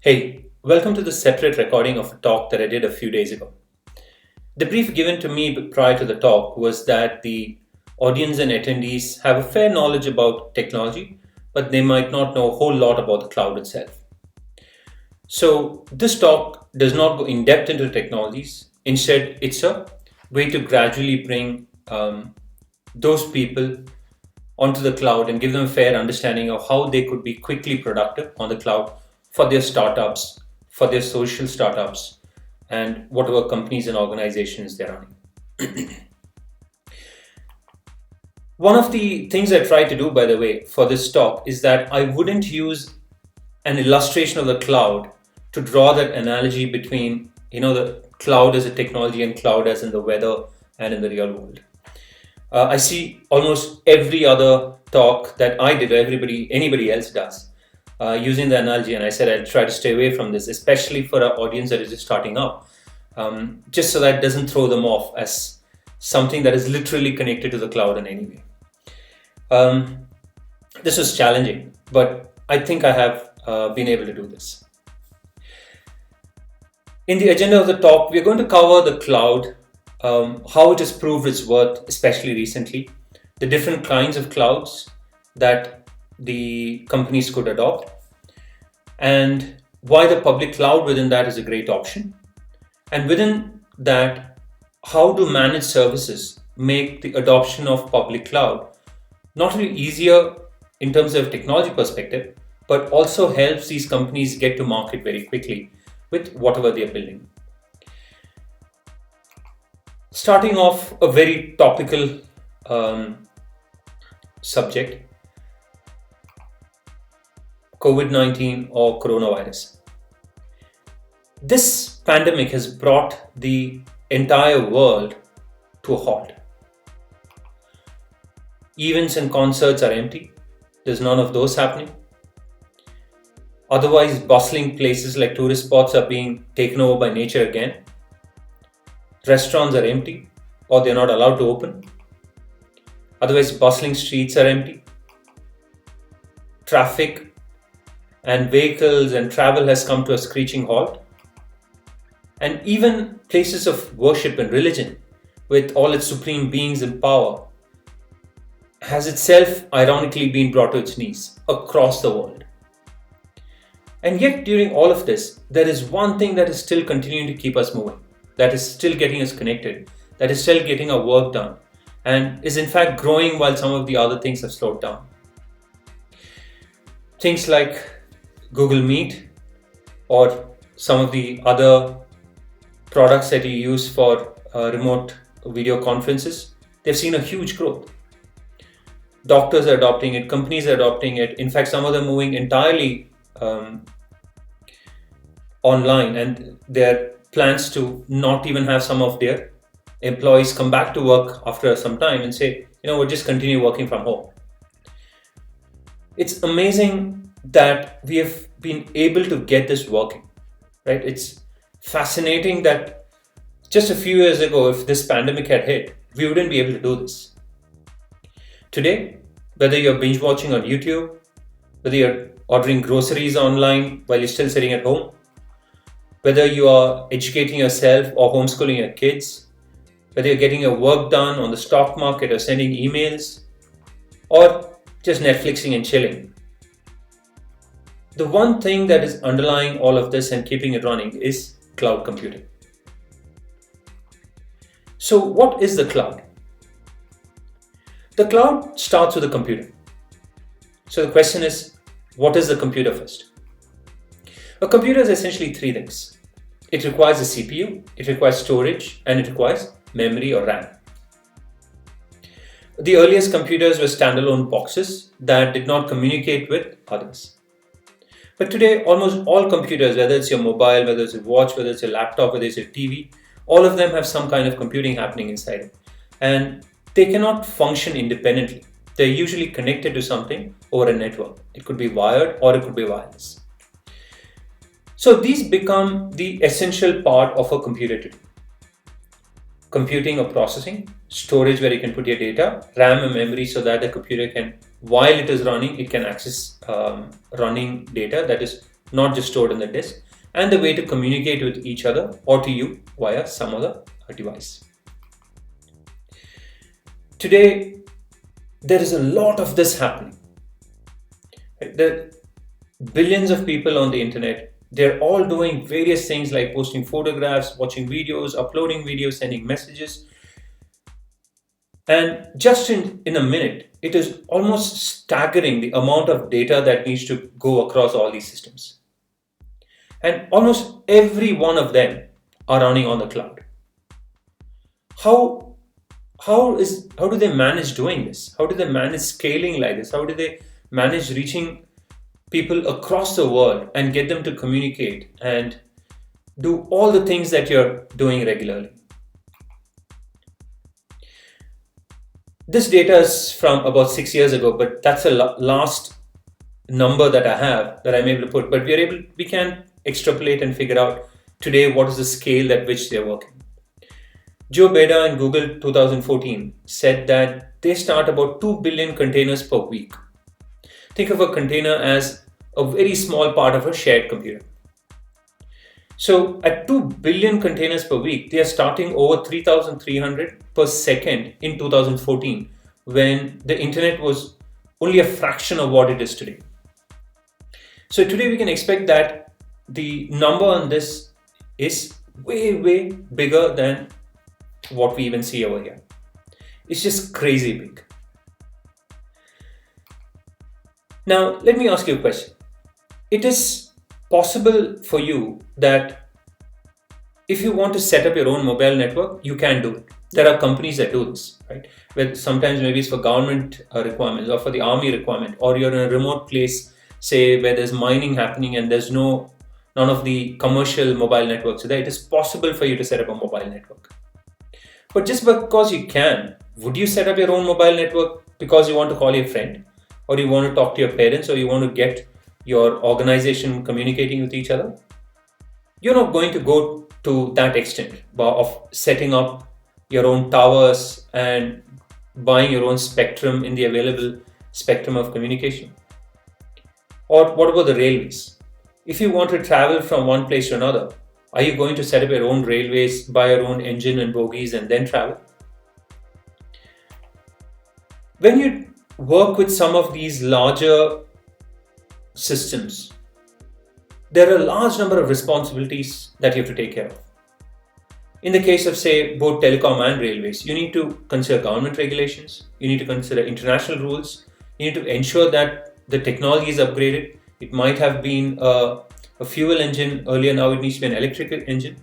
Hey, welcome to the separate recording of a talk that I did a few days ago. The brief given to me prior to the talk was that the audience and attendees have a fair knowledge about technology, but they might not know a whole lot about the cloud itself. So, this talk does not go in depth into technologies. Instead, it's a way to gradually bring those people onto the cloud and give them a fair understanding of how they could be quickly productive on the cloud for their startups, for their social startups, and whatever companies and organizations they're running. One of the things I try to do, by the way, for this talk is that I wouldn't use an illustration of the cloud to draw that analogy between, the cloud as a technology and cloud as in the weather and in the real world. I see almost every other talk that I did, or anybody else does, using the analogy, and I said I'd try to stay away from this, especially for our audience that is just starting up, just so that it doesn't throw them off as something that is literally connected to the cloud in any way. This was challenging, but I think I have been able to do this. In the agenda of the talk, we're going to cover the cloud, how it has proved its worth, especially recently, the different kinds of clouds that the companies could adopt, and why the public cloud within that is a great option. And within that, how do managed services make the adoption of public cloud not only easier in terms of technology perspective, but also helps these companies get to market very quickly with whatever they're building. Starting off a very topical subject, COVID-19 or coronavirus. This pandemic has brought the entire world to a halt. Events and concerts are empty. There's none of those happening. Otherwise, bustling places like tourist spots are being taken over by nature again. Restaurants are empty, or they're not allowed to open. Otherwise, bustling streets are empty. Traffic and vehicles and travel has come to a screeching halt. And even places of worship and religion, with all its supreme beings in power, has itself ironically been brought to its knees across the world. And yet, during all of this, there is one thing that is still continuing to keep us moving, that is still getting us connected, that is still getting our work done, and is in fact growing while some of the other things have slowed down. Things like Google Meet or some of the other products that you use for remote video conferences, they've seen a huge growth. Doctors are adopting it, companies are adopting it. In fact, some of them moving entirely online, and their plans to not even have some of their employees come back to work after some time and say, we'll just continue working from home. It's amazing that we have been able to get this working, right? It's fascinating that just a few years ago, if this pandemic had hit, we wouldn't be able to do this. Today, whether you're binge watching on YouTube, whether you're ordering groceries online while you're still sitting at home, whether you are educating yourself or homeschooling your kids, whether you're getting your work done on the stock market or sending emails, or just Netflixing and chilling, the one thing that is underlying all of this and keeping it running is cloud computing. So what is the cloud? The cloud starts with a computer. So the question is, what is the computer first? A computer is essentially three things. It requires a CPU, it requires storage, and it requires memory or RAM. The earliest computers were standalone boxes that did not communicate with others. But today, almost all computers, whether it's your mobile, whether it's a watch, whether it's a laptop, whether it's a TV, all of them have some kind of computing happening inside it. And they cannot function independently. They're usually connected to something over a network. It could be wired or it could be wireless. So these become the essential part of a computer today. Computing or processing, storage where you can put your data, RAM and memory so that the computer can, while it is running, it can access running data that is not just stored in the disk, and the way to communicate with each other or to you via some other device. Today, there is a lot of this happening. There are billions of people on the internet. They're all doing various things like posting photographs, watching videos, uploading videos, sending messages. And just in a minute, it is almost staggering the amount of data that needs to go across all these systems. And almost every one of them are running on the cloud. How do they manage doing this? How do they manage scaling like this? How do they manage reaching people across the world and get them to communicate and do all the things that you're doing regularly? This data is from about 6 years ago, but that's the last number that I have that I'm able to put. But we can extrapolate and figure out today what is the scale at which they're working. Joe Beda in Google 2014 said that they start about 2 billion containers per week. Think of a container as a very small part of a shared computer. So at 2 billion containers per week, they are starting over 3,300 per second in 2014, when the internet was only a fraction of what it is today. So today we can expect that the number on this is way, way bigger than what we even see over here. It's just crazy big. Now, let me ask you a question. It is possible for you that if you want to set up your own mobile network, you can do it. There are companies that do this, right? Where sometimes maybe it's for government requirements or for the army requirement, or you're in a remote place, say where there's mining happening and there's none of the commercial mobile networks there. It is possible for you to set up a mobile network. But just because you can, would you set up your own mobile network because you want to call your friend, or you want to talk to your parents, or you want to get your organization communicating with each other? You're not going to go to that extent of setting up your own towers and buying your own spectrum in the available spectrum of communication. Or what about the railways? If you want to travel from one place to another, are you going to set up your own railways, buy your own engine and bogies, and then travel? When you work with some of these larger systems, there are a large number of responsibilities that you have to take care of. In the case of, say, both telecom and railways, you need to consider government regulations, you need to consider international rules, you need to ensure that the technology is upgraded. It might have been a fuel engine earlier, now it needs to be an electrical engine.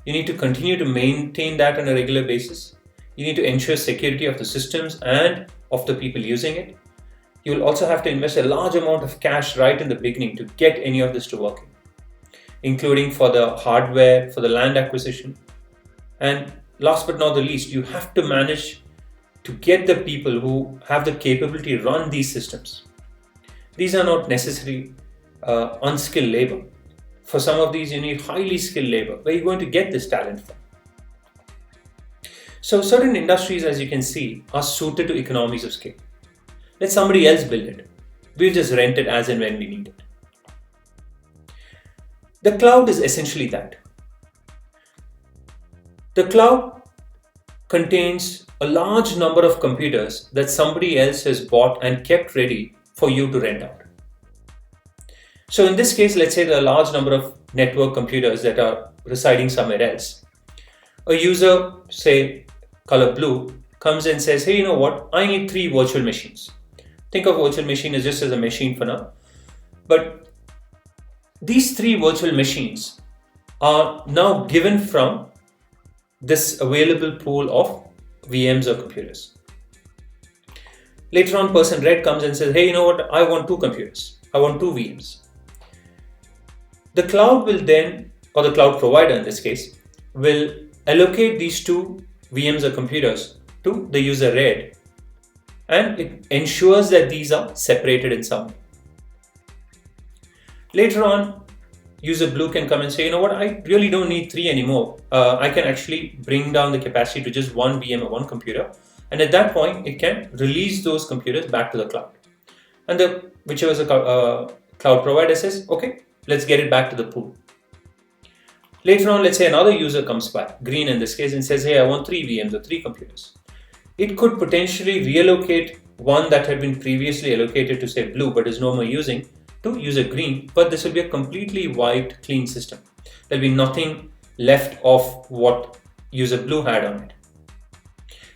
You need to continue to maintain that on a regular basis. You need to ensure security of the systems and of the people using it. You will also have to invest a large amount of cash right in the beginning to get any of this to working, including for the hardware, for the land acquisition. And last but not the least, you have to manage to get the people who have the capability to run these systems. These are not necessarily unskilled labor. For some of these, you need highly skilled labor. Where are you going to get this talent from? So certain industries, as you can see, are suited to economies of scale. Let somebody else build it. We'll just rent it as and when we need it. The cloud is essentially that. The cloud contains a large number of computers that somebody else has bought and kept ready for you to rent out. So in this case, let's say there are a large number of network computers that are residing somewhere else. A user, say color blue, comes and says, hey, you know what? I need 3 virtual machines. Think of virtual machine as just as a machine for now. But these 3 virtual machines are now given from this available pool of VMs or computers. Later on, person red comes and says, hey, you know what? I want 2 computers. I want 2 VMs. The cloud will then, or the cloud provider in this case, will allocate these 2 VMs or computers to the user red, and it ensures that these are separated in some way. Later on, user blue can come and say, you know what, I really don't need 3 anymore. I can actually bring down the capacity to just 1 VM or 1 computer. And at that point, it can release those computers back to the cloud. And whichever cloud provider says, okay, let's get it back to the pool. Later on, let's say another user comes by, green in this case, and says, hey, I want 3 VMs or 3 computers. It could potentially reallocate one that had been previously allocated to say blue but is no more using to user green, but this will be a completely wiped, clean system. There'll be nothing left of what user blue had on it.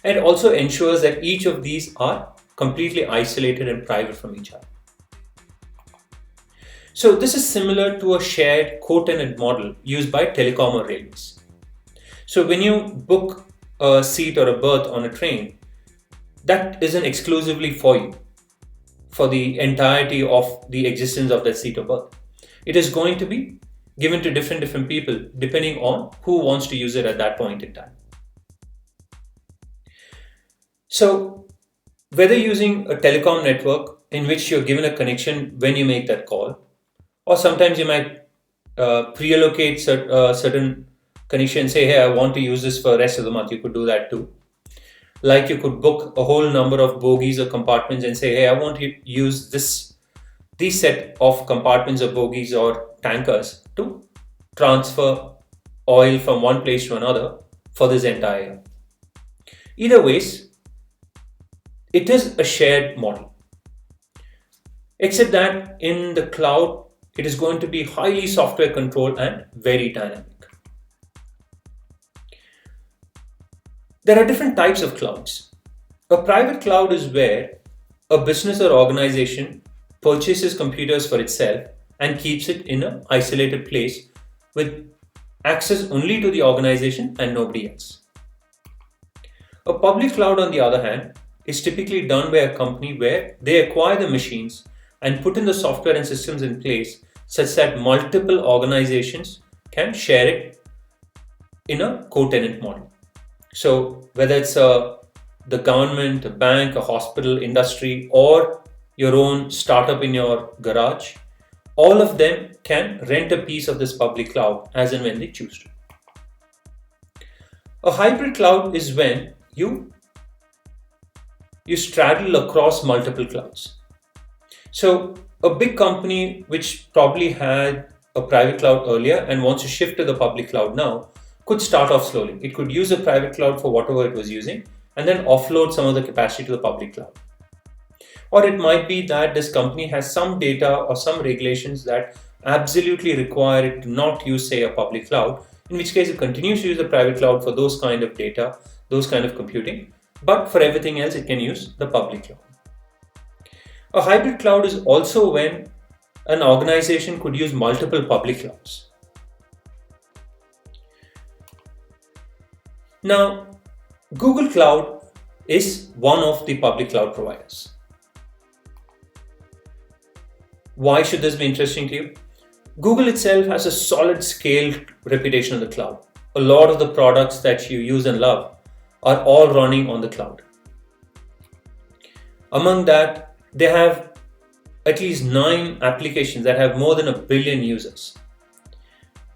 And it also ensures that each of these are completely isolated and private from each other. So this is similar to a shared co-tenant model used by telecom or railways. So when you book a seat or a berth on a train, that isn't exclusively for you, for the entirety of the existence of that seat or berth. It is going to be given to different people depending on who wants to use it at that point in time. So whether using a telecom network in which you're given a connection when you make that call, or sometimes you might pre-allocate certain connection and say, hey, I want to use this for the rest of the month. You could do that too. Like you could book a whole number of bogies or compartments and say, hey, I want to use these set of compartments or bogies or tankers to transfer oil from one place to another for this entire year. Either ways, it is a shared model. Except that in the cloud, it is going to be highly software controlled and very dynamic. There are different types of clouds. A private cloud is where a business or organization purchases computers for itself and keeps it in an isolated place with access only to the organization and nobody else. A public cloud, on the other hand, is typically done by a company where they acquire the machines and put in the software and systems in place such that multiple organizations can share it in a co-tenant model. So whether it's the government, a bank, a hospital, industry, or your own startup in your garage, all of them can rent a piece of this public cloud as and when they choose to. A hybrid cloud is when you straddle across multiple clouds. So a big company which probably had a private cloud earlier and wants to shift to the public cloud now could start off slowly. It could use a private cloud for whatever it was using and then offload some of the capacity to the public cloud. Or it might be that this company has some data or some regulations that absolutely require it to not use, say, a public cloud, in which case it continues to use the private cloud for those kind of data, those kind of computing, but for everything else it can use the public cloud. A hybrid cloud is also when an organization could use multiple public clouds. Now, Google Cloud is one of the public cloud providers. Why should this be interesting to you? Google itself has a solid scaled reputation in the cloud. A lot of the products that you use and love are all running on the cloud. Among that, they have at least 9 applications that have more than 1 billion users.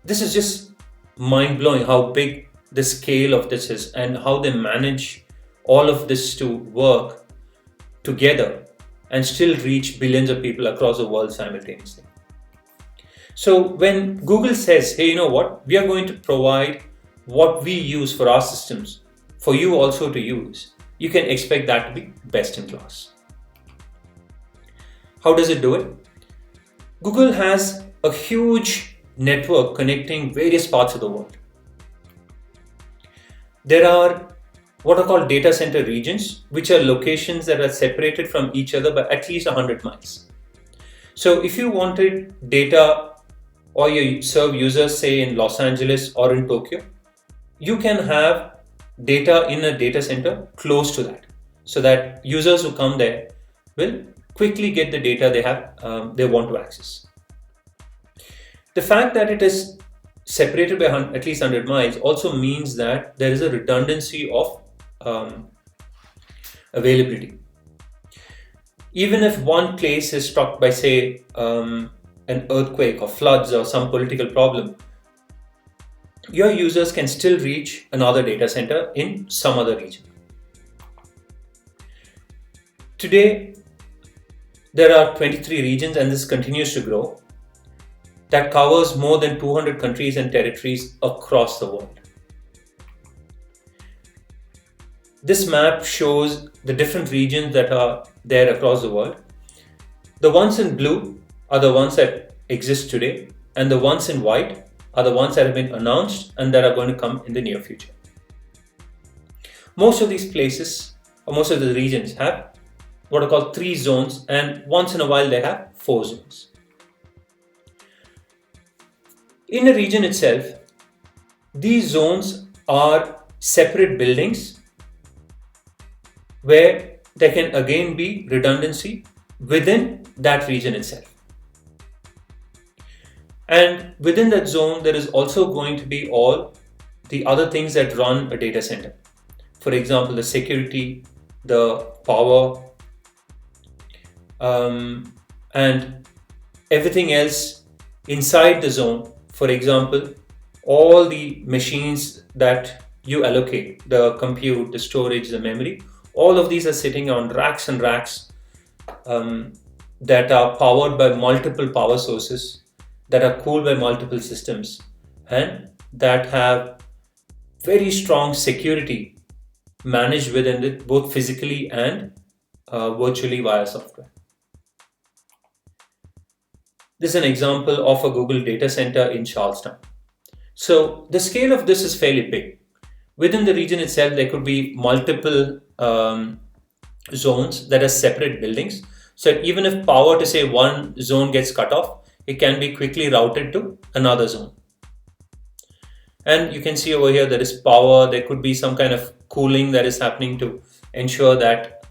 This is just mind-blowing how big the scale of this is and how they manage all of this to work together and still reach billions of people across the world simultaneously. So when Google says, hey, you know what, we are going to provide what we use for our systems for you also to use, you can expect that to be best in class. How does it do it? Google has a huge network connecting various parts of the world. There are what are called data center regions, which are locations that are separated from each other by at least 100 miles. So if you wanted data or you serve users, say in Los Angeles or in Tokyo, you can have data in a data center close to that, so that users who come there will quickly get the data they want to access. The fact that it is separated by at least 100 miles also means that there is a redundancy of availability. Even if one place is struck by, say, an earthquake or floods or some political problem, your users can still reach another data center in some other region. Today, there are 23 regions and this continues to grow. that covers more than 200 countries and territories across the world. This map shows the different regions that are there across the world. The ones in blue are the ones that exist today, and the ones in white are the ones that have been announced and that are going to come in the near future. Most of these places, or most of the regions, have what are called 3 zones, and once in a while they have 4 zones. In a region itself, these zones are separate buildings where there can again be redundancy within that region itself. And within that zone, there is also going to be all the other things that run a data center. For example, the security, the power, and everything else inside the zone. For example, all the machines that you allocate, the compute, the storage, the memory, all of these are sitting on racks and racks that are powered by multiple power sources, that are cooled by multiple systems, and that have very strong security managed within it, both physically and virtually via software. This is an example of a Google data center in Charlestown. So the scale of this is fairly big. Within the region itself, there could be multiple zones that are separate buildings. So even if power to say one zone gets cut off, it can be quickly routed to another zone. And you can see over here there is power. There could be some kind of cooling that is happening to ensure that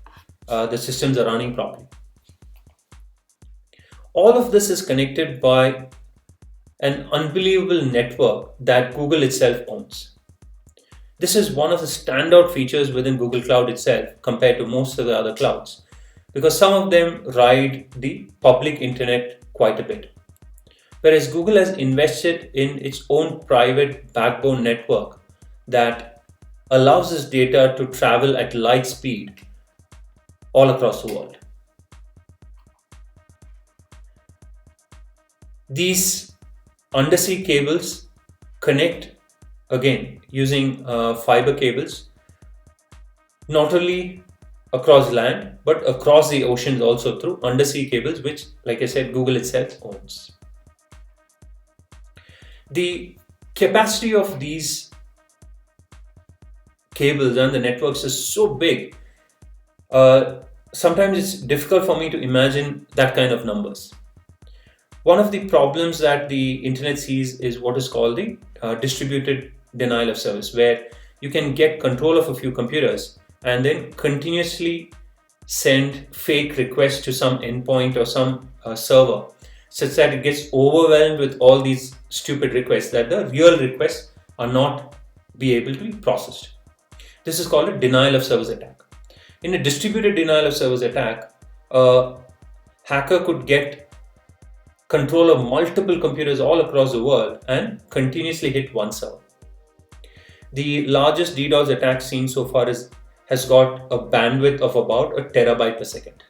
the systems are running properly. All of this is connected by an unbelievable network that Google itself owns. This is one of the standout features within Google Cloud itself compared to most of the other clouds, because some of them ride the public internet quite a bit. Whereas Google has invested in its own private backbone network that allows this data to travel at light speed all across the world. These undersea cables connect, again, using fiber cables, not only across land, but across the oceans also through undersea cables, which, like I said, Google itself owns. The capacity of these cables and the networks is so big, sometimes it's difficult for me to imagine that kind of numbers. One of the problems that the internet sees is what is called the distributed denial of service, where you can get control of a few computers and then continuously send fake requests to some endpoint or some server, such that it gets overwhelmed with all these stupid requests that the real requests are not be able to be processed. This is called a denial of service attack. In a distributed denial of service attack, a hacker could get control of multiple computers all across the world and continuously hit one server. The largest DDoS attack seen so far has got a bandwidth of about a terabyte per second.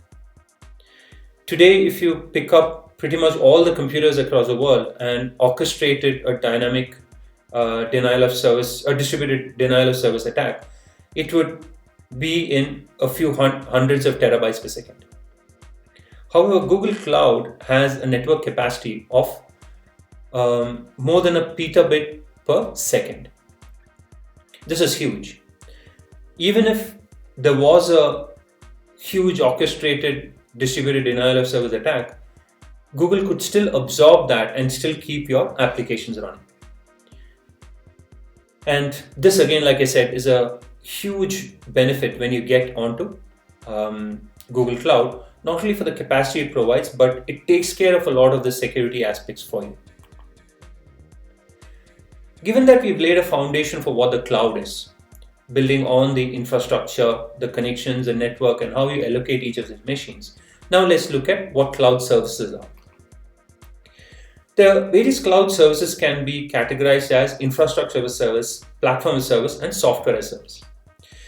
Today, if you pick up pretty much all the computers across the world and orchestrated a dynamic denial of service, a distributed denial of service attack, it would be in a few hundreds of terabytes per second. However, Google Cloud has a network capacity of more than a petabit per second. This is huge. Even if there was a huge orchestrated distributed denial of service attack, Google could still absorb that and still keep your applications running. And this, again, like I said, is a huge benefit when you get onto Google Cloud, not only for the capacity it provides, but it takes care of a lot of the security aspects for you. Given that we've laid a foundation for what the cloud is, building on the infrastructure, the connections, the network, and how you allocate each of these machines, now let's look at what cloud services are. The various cloud services can be categorized as infrastructure as a service, platform as a service, and software as a service.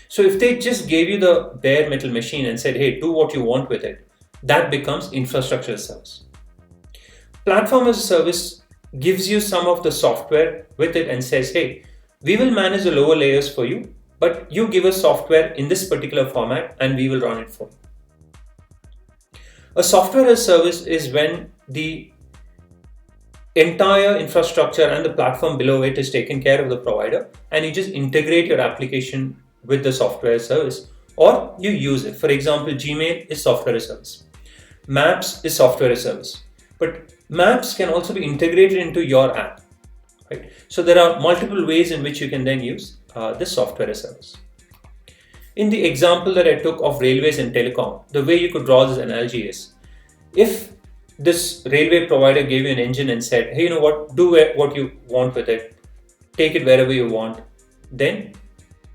So if they just gave you the bare metal machine and said, hey, do what you want with it, that becomes infrastructure as a service. Platform as a service gives you some of the software with it and says, hey, we will manage the lower layers for you, but you give us software in this particular format and we will run it for you. A software as a service is when the entire infrastructure and the platform below it is taken care of the provider, and you just integrate your application with the software as a service, or you use it. For example, Gmail is software as a service. Maps is software as a service. But Maps can also be integrated into your app, right? So there are multiple ways in which you can then use this software as a service. In the example that I took of railways and telecom, the way you could draw this analogy is, if this railway provider gave you an engine and said, hey, you know what, do what you want with it, take it wherever you want, then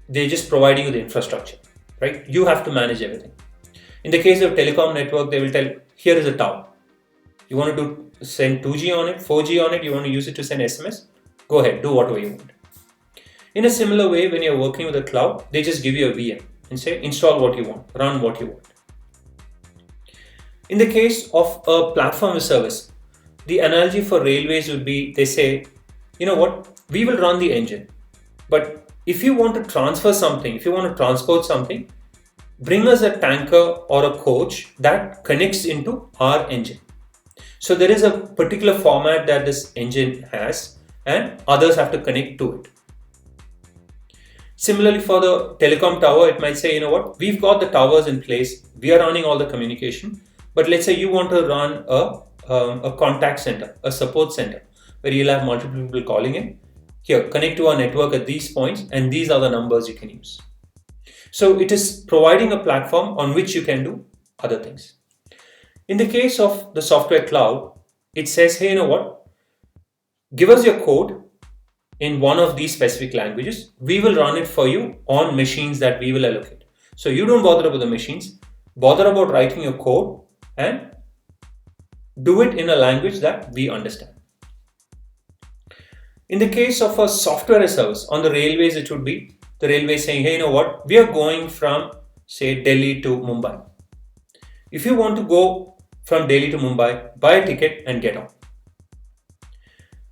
they're just providing you the infrastructure, right? You have to manage everything. In the case of telecom network, they will tell, here is a tower. You want to send 2G on it, 4G on it, you want to use it to send SMS, go ahead, do whatever you want. In a similar way, when you're working with a cloud, they just give you a VM and say, install what you want, run what you want. In the case of a platform as a service, the analogy for railways would be, they say, you know what, we will run the engine, but if you want to transfer something, if you want to transport something, bring us a tanker or a coach that connects into our engine. So there is a particular format that this engine has, and others have to connect to it. Similarly, for the telecom tower, it might say, you know what, we've got the towers in place, we are running all the communication, but let's say you want to run a contact center, a support center, where you'll have multiple people calling in. Here, connect to our network at these points, and these are the numbers you can use. So it is providing a platform on which you can do other things. In the case of the software cloud, it says, hey, you know what, give us your code in one of these specific languages. We will run it for you on machines that we will allocate. So you don't bother about the machines, bother about writing your code and do it in a language that we understand. In the case of a software as a service, on the railways, it would be the railway saying, hey, you know what, we are going from, say, Delhi to Mumbai. If you want to go from Delhi to Mumbai, buy a ticket and get on.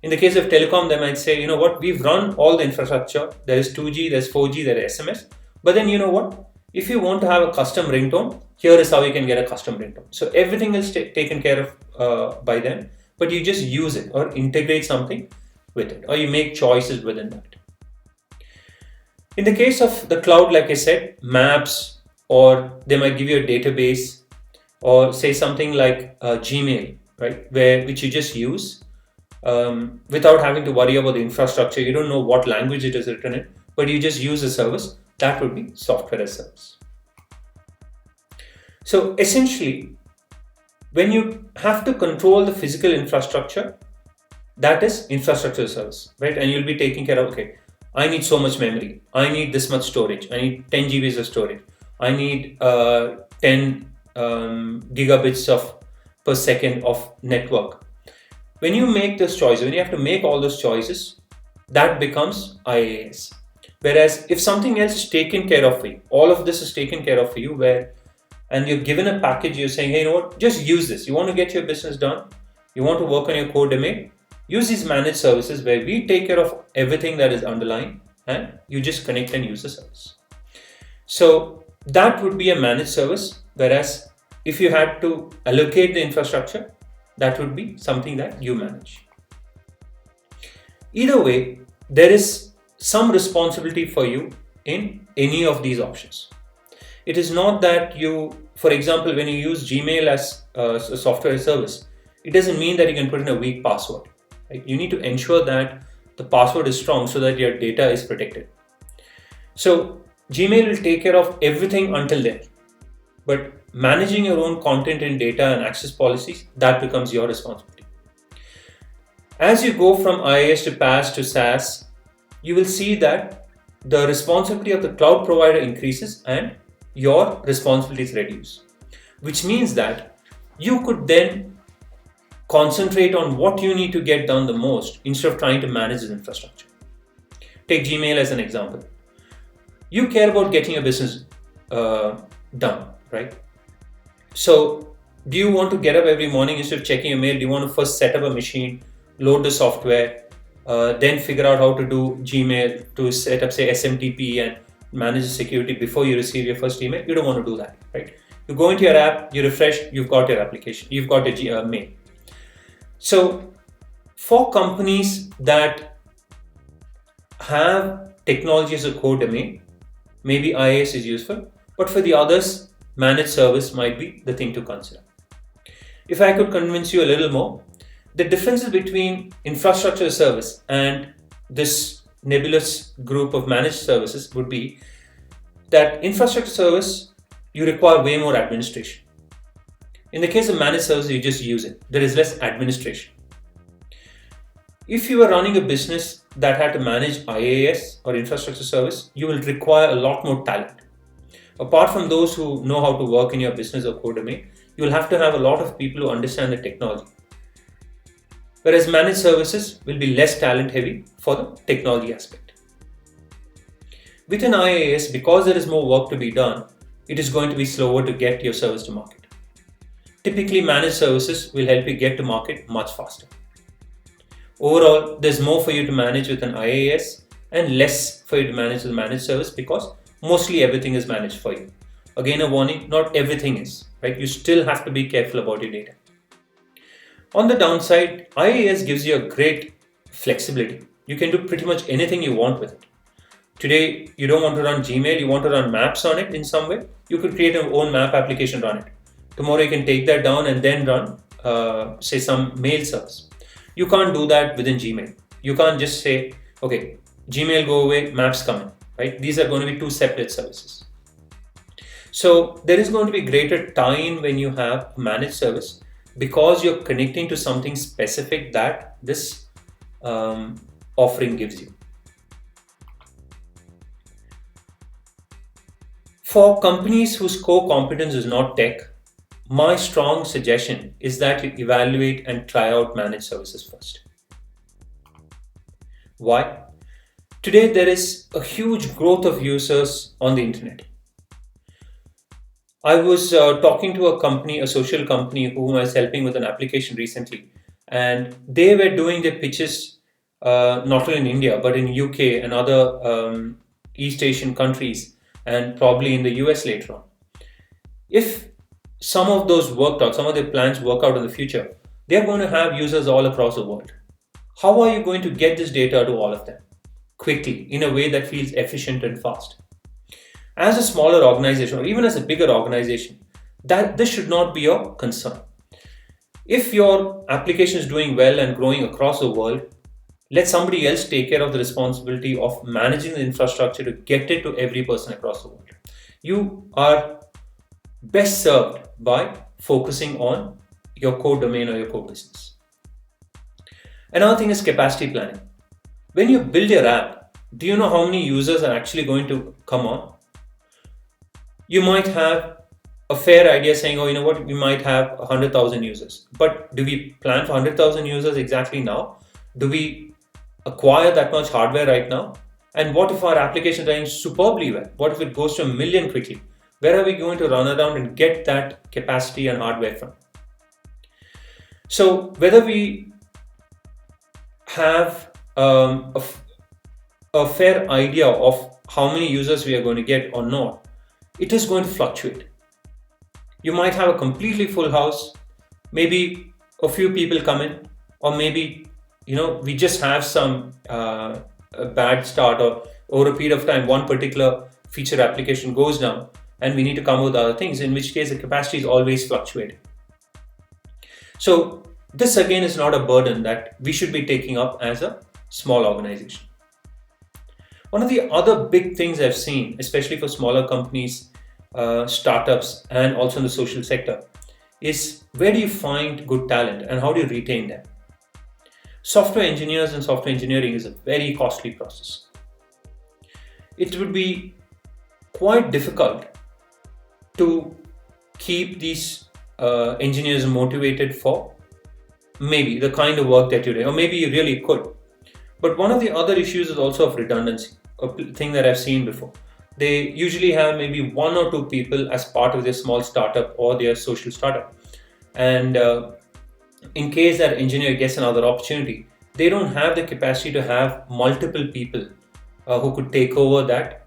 In the case of telecom, they might say, you know what, we've run all the infrastructure. There is 2G, there's 4G, there is SMS. But then, you know what, if you want to have a custom ringtone, here is how you can get a custom ringtone. So everything is taken care of by them, but you just use it or integrate something with it, or you make choices within that. In the case of the cloud, like I said, maps, or they might give you a database, or say something like Gmail, right, which you just use without having to worry about the infrastructure. You don't know what language it is written in, but you just use a service. That would be software as a service. So essentially, when you have to control the physical infrastructure, that is infrastructure as a service, right? And you'll be taking care of, okay, I need so much memory, I need this much storage, I need 10 GBs of storage, I need 10 gigabits per second of network. When you make this choice, when you have to make all those choices, that becomes IaaS. Whereas if something else is taken care of for you, all of this is taken care of for you, and you're given a package, you're saying, hey, you know what, just use this. You want to get your business done, you want to work on your core domain, use these managed services where we take care of everything that is underlying, and you just connect and use the service. So that would be a managed service. Whereas if you had to allocate the infrastructure, that would be something that you manage. Either way, there is some responsibility for you in any of these options. It is not that you, for example, when you use Gmail as a software service, it doesn't mean that you can put in a weak password. Right? You need to ensure that the password is strong so that your data is protected. So Gmail will take care of everything until then. But managing your own content and data and access policies, that becomes your responsibility. As you go from IaaS to PaaS to SaaS, you will see that the responsibility of the cloud provider increases and your responsibilities reduce, which means that you could then concentrate on what you need to get done the most instead of trying to manage this infrastructure. Take Gmail as an example. You care about getting your business done, right? So do you want to get up every morning instead of checking your mail? Do you want to first set up a machine, load the software, then figure out how to do Gmail to set up, say, SMTP and manage the security before you receive your first email. You don't want to do that, right? You go into your app, you refresh, you've got your application, you've got your mail. So for companies that have technology as a core domain, maybe IaaS is useful, but for the others, managed service might be the thing to consider. If I could convince you a little more, the differences between infrastructure as a service and this nebulous group of managed services would be that infrastructure service, you require way more administration. In the case of managed service, you just use it. There is less administration. If you are running a business that had to manage IaaS or infrastructure service, you will require a lot more talent. Apart from those who know how to work in your business or core domain, you will have to have a lot of people who understand the technology. Whereas managed services will be less talent heavy for the technology aspect. Within IaaS, because there is more work to be done, it is going to be slower to get your service to market. Typically, managed services will help you get to market much faster. Overall, there's more for you to manage with an IaaS and less for you to manage with a managed service because mostly everything is managed for you. Again, a warning, not everything is, right? You still have to be careful about your data. On the downside, IaaS gives you a great flexibility. You can do pretty much anything you want with it. Today, you don't want to run Gmail, you want to run maps on it in some way, you could create your own map application, run it. Tomorrow, you can take that down and then run, say, some mail service. You can't do that within Gmail. You can't just say, okay, Gmail go away, maps come in, right? These are going to be two separate services. So there is going to be greater time when you have a managed service because you're connecting to something specific that this offering gives you. For companies whose core competence is not tech, my strong suggestion is that you evaluate and try out managed services first. Why? Today, there is a huge growth of users on the internet. I was talking to a company, a social company, whom I was helping with an application recently, and they were doing their pitches not only in India, but in UK and other East Asian countries, and probably in the US later on. If some of those worked out, some of their plans work out in the future, they're going to have users all across the world. How are you going to get this data to all of them quickly in a way that feels efficient and fast? As a smaller organization or even as a bigger organization, that this should not be your concern. If your application is doing well and growing across the world, let somebody else take care of the responsibility of managing the infrastructure to get it to every person across the world. You are best served by focusing on your core domain or your core business. Another thing is capacity planning. When you build your app, do you know how many users are actually going to come on? You might have a fair idea saying, oh, you know what, we might have 100,000 users. But do we plan for 100,000 users exactly now? Do we acquire that much hardware right now? And what if our application runs superbly well? What if it goes to 1 million quickly? Where are we going to run around and get that capacity and hardware from? So whether we have a fair idea of how many users we are going to get or not, it is going to fluctuate. You might have a completely full house, maybe a few people come in, or maybe we just have some a bad start, or over a period of time one particular feature application goes down and we need to come up with other things, in which case the capacity is always fluctuating. So this again is not a burden that we should be taking up as a small organization. One of the other big things I've seen, especially for smaller companies, startups, and also in the social sector, is where do you find good talent and how do you retain them? Software engineers and software engineering is a very costly process. It would be quite difficult to keep these engineers motivated for maybe the kind of work that you're doing, or maybe you really could. But one of the other issues is also of redundancy, a thing that I've seen before. They usually have maybe 1 or 2 people as part of their small startup or their social startup. And in case that engineer gets another opportunity, they don't have the capacity to have multiple people who could take over that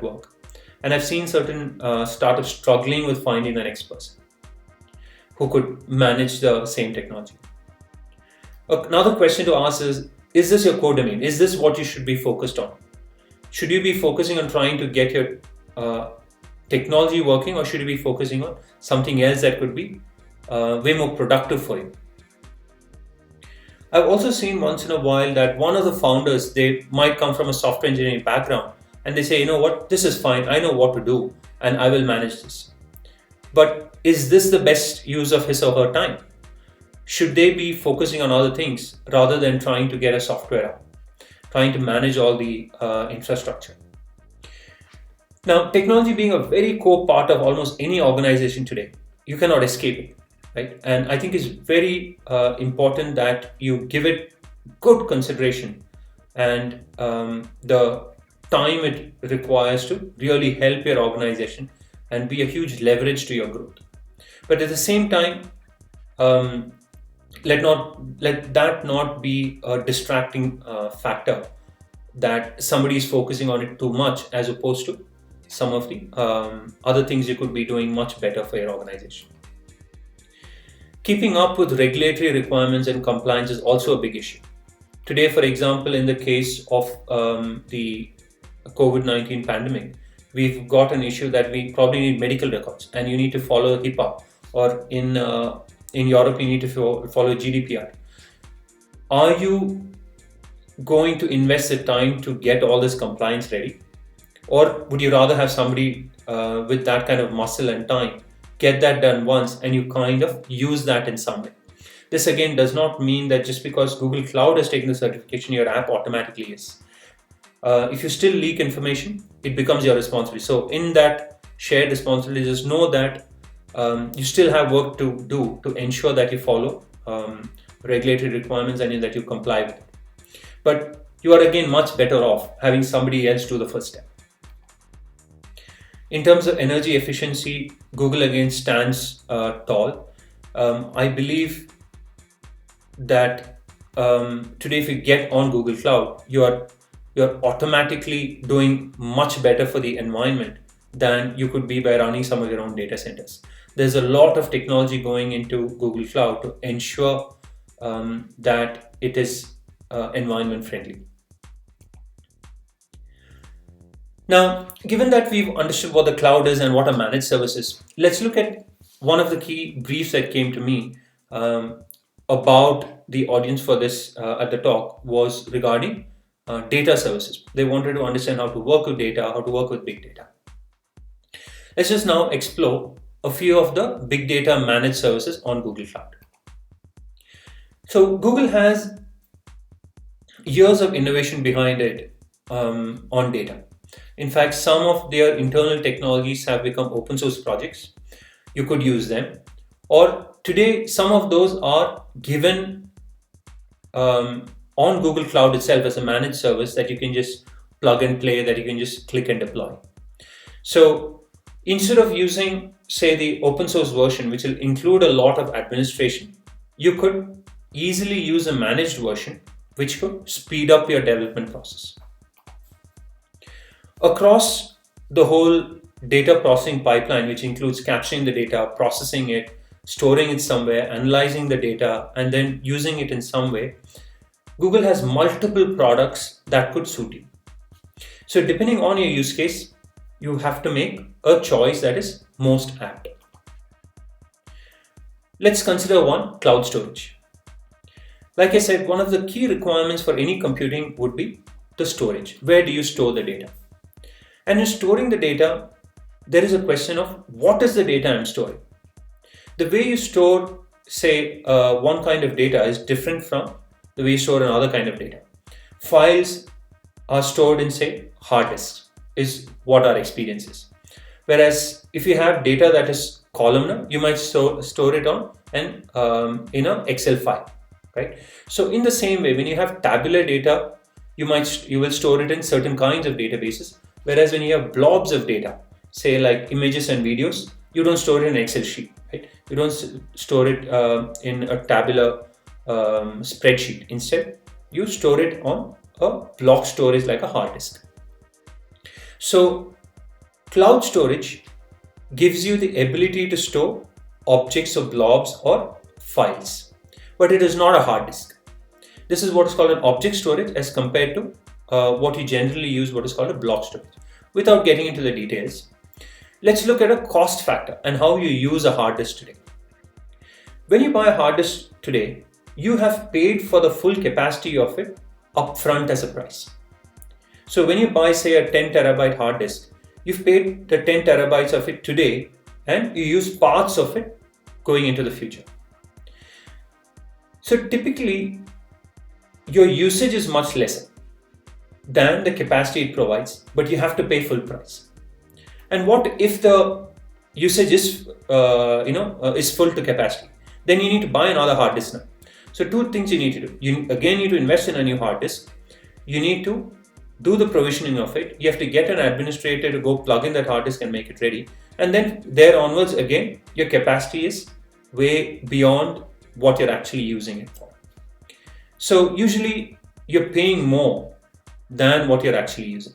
work. And I've seen certain startups struggling with finding the next person who could manage the same technology. Another question to ask is this your core domain? Is this what you should be focused on? Should you be focusing on trying to get your technology working, or should you be focusing on something else that could be way more productive for you? I've also seen once in a while that one of the founders, they might come from a software engineering background, and they say, you know what, this is fine, I know what to do, and I will manage this. But is this the best use of his or her time? Should they be focusing on other things rather than trying to get a software out, trying to manage all the infrastructure? Now, technology being a very core part of almost any organization today, you cannot escape it, right? And I think it's very important that you give it good consideration and the time it requires to really help your organization and be a huge leverage to your growth. But at the same time, let that not be a distracting factor that somebody is focusing on it too much, as opposed to some of the other things you could be doing much better for your organization. Keeping up with regulatory requirements and compliance is also a big issue. Today, for example, in the case of the COVID-19 pandemic, we've got an issue that we probably need medical records, and you need to follow HIPAA, or in Europe, you need to follow GDPR. Are you going to invest the time to get all this compliance ready? Or would you rather have somebody with that kind of muscle and time get that done once, and you kind of use that in some way? This again does not mean that just because Google Cloud has taken the certification, your app automatically is. If you still leak information, it becomes your responsibility. So in that shared responsibility, just know that you still have work to do to ensure that you follow regulatory requirements and that you comply with it. But you are again much better off having somebody else do the first step. In terms of energy efficiency, Google again stands tall. I believe that today, if you get on Google Cloud, you're automatically doing much better for the environment than you could be by running some of your own data centers. There's a lot of technology going into Google Cloud to ensure that it is environment friendly. Now, given that we've understood what the cloud is and what a managed service is, let's look at one of the key briefs that came to me about the audience for this at the talk was regarding data services. They wanted to understand how to work with data, how to work with big data. Let's just now explore a few of the big data managed services on Google Cloud. So Google has years of innovation behind it on data. In fact, some of their internal technologies have become open source projects. You could use them. Or today, some of those are given on Google Cloud itself as a managed service that you can just plug and play, that you can just click and deploy. So instead of using, say, the open source version, which will include a lot of administration, you could easily use a managed version, which could speed up your development process. Across the whole data processing pipeline, which includes capturing the data, processing it, storing it somewhere, analyzing the data, and then using it in some way, Google has multiple products that could suit you. So depending on your use case, you have to make a choice that is most apt. Let's consider one, cloud storage. Like I said, one of the key requirements for any computing would be the storage. Where do you store the data? And in storing the data, there is a question of what is the data I'm storing? The way you store, say, one kind of data is different from the way you store another kind of data. Files are stored in, say, hard disks, is what our experience is. Whereas if you have data that is columnar, you might store it on in an Excel file, right? So in the same way, when you have tabular data, you will store it in certain kinds of databases. Whereas when you have blobs of data, say like images and videos, you don't store it in an Excel sheet, right? You don't store it in a tabular spreadsheet. Instead, you store it on a block storage like a hard disk. So cloud storage gives you the ability to store objects or blobs or files, but it is not a hard disk. This is what is called an object storage as compared to what you generally use, what is called a block storage. Without getting into the details, let's look at a cost factor and how you use a hard disk today. When you buy a hard disk today, you have paid for the full capacity of it upfront as a price. So when you buy, say, a 10 terabyte hard disk, you've paid the 10 terabytes of it today and you use parts of it going into the future. So typically, your usage is much lesser than the capacity it provides, but you have to pay full price. And what if the usage is, is full to capacity? Then you need to buy another hard disk now. So two things you need to do. You again need to invest in a new hard disk. You need to do the provisioning of it. You have to get an administrator to go plug in that hard disk and make it ready. And then there onwards, again, your capacity is way beyond what you're actually using it for. So usually you're paying more than what you're actually using.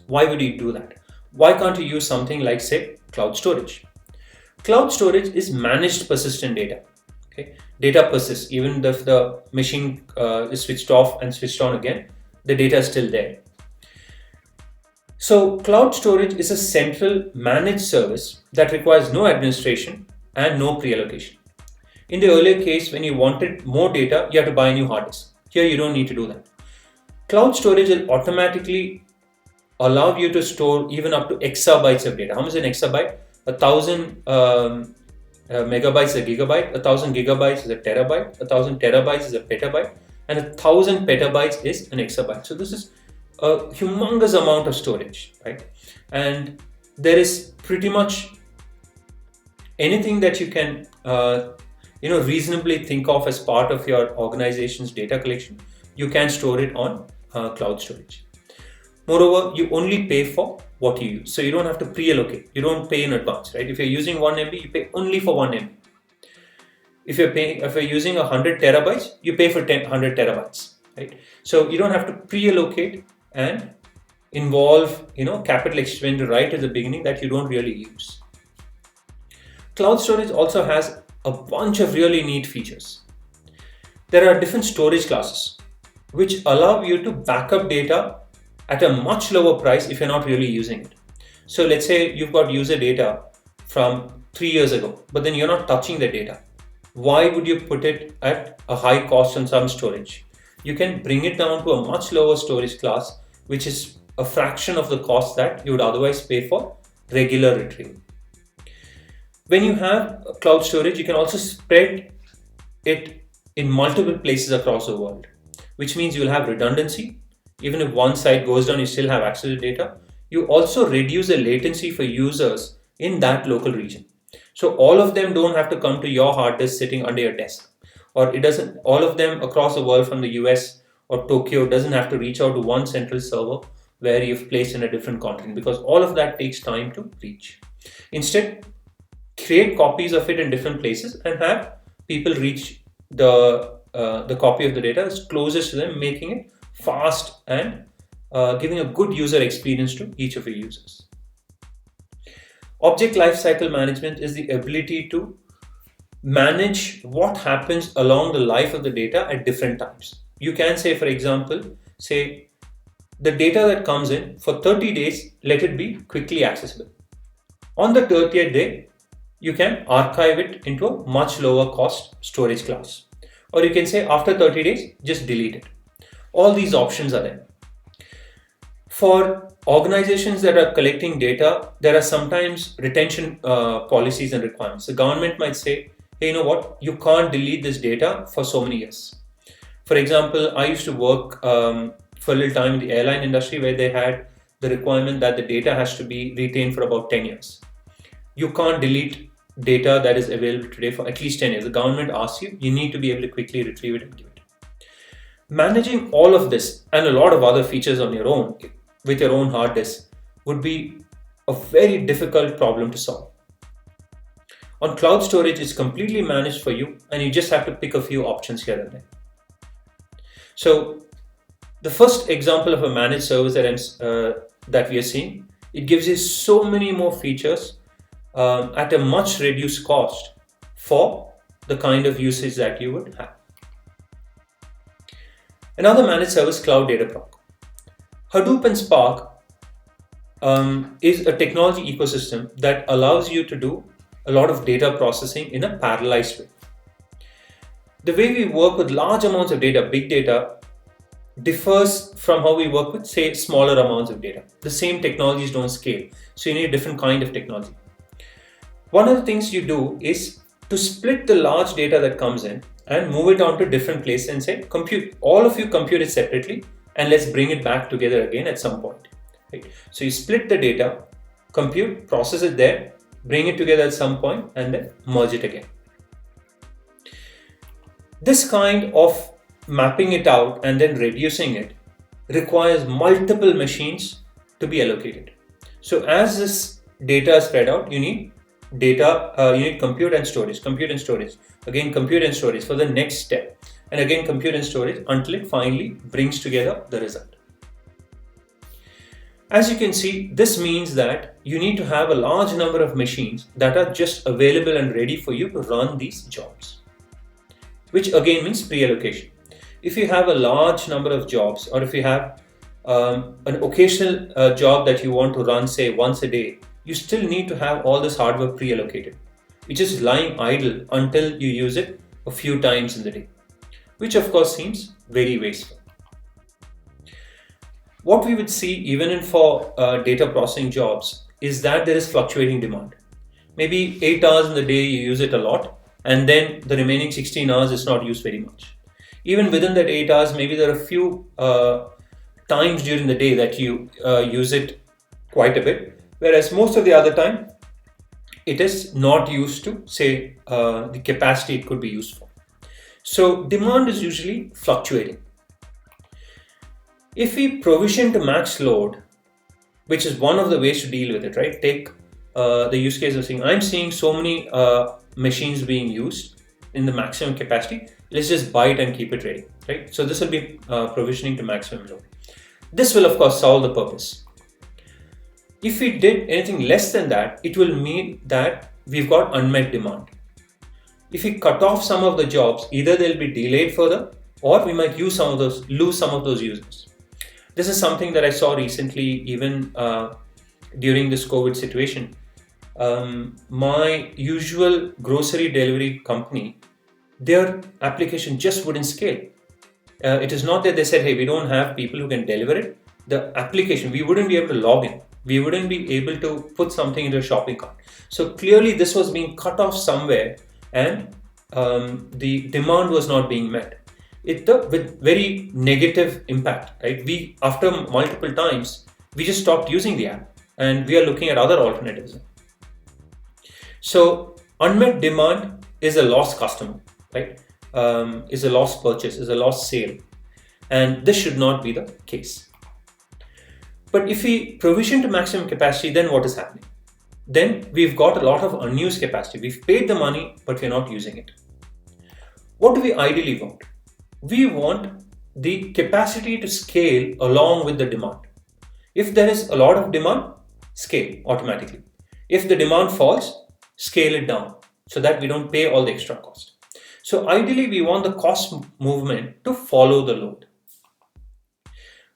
Why would you do that? Why can't you use something like, say, cloud storage? Cloud storage is managed persistent data. Okay? Data persists even if the machine is switched off and switched on again, the data is still there. So cloud storage is a central managed service that requires no administration and no pre-allocation. In the earlier case, when you wanted more data, you have to buy a new hard disk. Here, you don't need to do that. Cloud storage will automatically allow you to store even up to exabytes of data. How much is an exabyte? 1,000 megabytes is a gigabyte, 1,000 gigabytes is a terabyte, 1,000 terabytes is a petabyte, and 1,000 petabytes is an exabyte. So this is a humongous amount of storage, right? And there is pretty much anything that you can reasonably think of as part of your organization's data collection, you can store it on cloud storage. Moreover, you only pay for what you use. So you don't have to pre-allocate. You don't pay in advance, right? If you're using 1 MB, you pay only for 1 MB. If you're using 100 terabytes, you pay for 100 terabytes, right? So you don't have to pre-allocate and involve, capital expenditure right at the beginning that you don't really use. Cloud storage also has a bunch of really neat features. There are different storage classes which allow you to back up data at a much lower price if you're not really using it. So let's say you've got user data from 3 years ago, but then you're not touching the data. Why would you put it at a high cost on some storage? You can bring it down to a much lower storage class, which is a fraction of the cost that you would otherwise pay for regular retrieval. When you have cloud storage, you can also spread it in multiple places across the world, which means you'll have redundancy. Even if one site goes down, you still have access to data. You also reduce the latency for users in that local region. So all of them don't have to come to your hard disk sitting under your desk, or all of them across the world from the US or Tokyo doesn't have to reach out to one central server where you've placed in a different continent, because all of that takes time to reach. Instead, create copies of it in different places and have people reach the copy of the data that's closest to them, making it fast and giving a good user experience to each of your users. Object lifecycle management is the ability to manage what happens along the life of the data at different times. You can say, for example, the data that comes in for 30 days, let it be quickly accessible. On the 30th day, you can archive it into a much lower cost storage class. Or you can say after 30 days, just delete it. All these options are there. For organizations that are collecting data, there are sometimes retention policies and requirements. The government might say, hey, you know what, you can't delete this data for so many years. For example, I used to work for a little time in the airline industry where they had the requirement that the data has to be retained for about 10 years. You can't delete data that is available today for at least 10 years. The government asks you, you need to be able to quickly retrieve it and give it. Managing all of this and a lot of other features on your own with your own hard disk would be a very difficult problem to solve. On cloud storage, it's completely managed for you, and you just have to pick a few options here and there. So the first example of a managed service that we are seeing, it gives you so many more features at a much reduced cost for the kind of usage that you would have. Another managed service, Cloud Dataflow. Hadoop and Spark is a technology ecosystem that allows you to do a lot of data processing in a parallelized way. The way we work with large amounts of data, big data, differs from how we work with, say, smaller amounts of data. The same technologies don't scale, so you need a different kind of technology. One of the things you do is to split the large data that comes in and move it onto different places and say, compute, all of you compute it separately, and let's bring it back together again at some point. Right? So you split the data, compute, process it there, bring it together at some point, and then merge it again. This kind of mapping it out and then reducing it requires multiple machines to be allocated. So as this data is spread out, you need you need compute and storage, again compute and storage for the next step, and again compute and storage until it finally brings together the result. As you can see, this means that you need to have a large number of machines that are just available and ready for you to run these jobs, which again means pre-allocation. If you have a large number of jobs, or if you have an occasional job that you want to run, say, once a day, you still need to have all this hardware pre-allocated, which is lying idle until you use it a few times in the day, which of course seems very wasteful. What we would see even for data processing jobs is that there is fluctuating demand. Maybe 8 hours in the day you use it a lot, and then the remaining 16 hours is not used very much. Even within that 8 hours, maybe there are a few times during the day that you use it quite a bit, whereas most of the other time it is not used to, say, the capacity it could be used for. So demand is usually fluctuating. If we provision to max load, which is one of the ways to deal with it, right? Take the use case of saying, I'm seeing so many machines being used in the maximum capacity, let's just buy it and keep it ready, right? So this will be provisioning to maximum load. This will of course solve the purpose. If we did anything less than that, it will mean that we've got unmet demand. If we cut off some of the jobs, either they'll be delayed further, or we might lose some of those users. This is something that I saw recently, even during this COVID situation. My usual grocery delivery company, their application just wouldn't scale. It is not that they said, hey, we don't have people who can deliver it. The application, we wouldn't be able to log in. We wouldn't be able to put something into a shopping cart. So clearly this was being cut off somewhere, and the demand was not being met. With very negative impact, right? We, after multiple times, we just stopped using the app, and we are looking at other alternatives. So unmet demand is a lost customer, right? Is a lost purchase, is a lost sale, and this should not be the case. But if we provision to maximum capacity, then what is happening? Then we've got a lot of unused capacity. We've paid the money, but we're not using it. What do we ideally want? We want the capacity to scale along with the demand. If there is a lot of demand, scale automatically. If the demand falls, scale it down so that we don't pay all the extra cost. So ideally, we want the cost movement to follow the load.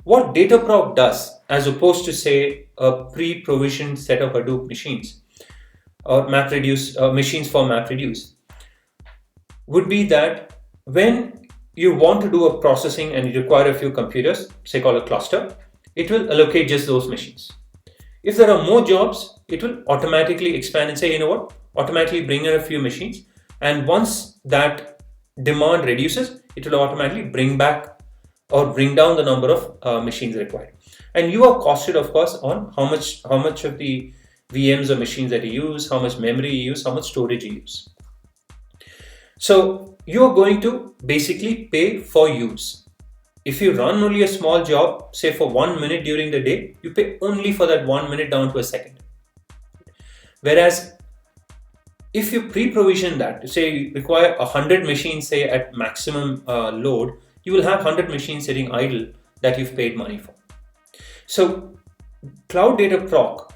What Dataproc does, as opposed to, say, a pre-provisioned set of Hadoop machines or machines for MapReduce, would be that when you want to do a processing and you require a few computers, say called a cluster, it will allocate just those machines. If there are more jobs, it will automatically expand and say, you know what, automatically bring in a few machines. And once that demand reduces, it will automatically bring back or bring down the number of machines required. And you are costed, of course, on how much of the VMs or machines that you use, how much memory you use, how much storage you use. So you're going to basically pay for use. If you run only a small job, say for 1 minute during the day, you pay only for that 1 minute down to a second. Whereas If you pre-provision that, say you require 100 machines, say at maximum load, you will have 100 machines sitting idle that you've paid money for. So Cloud Data Proc,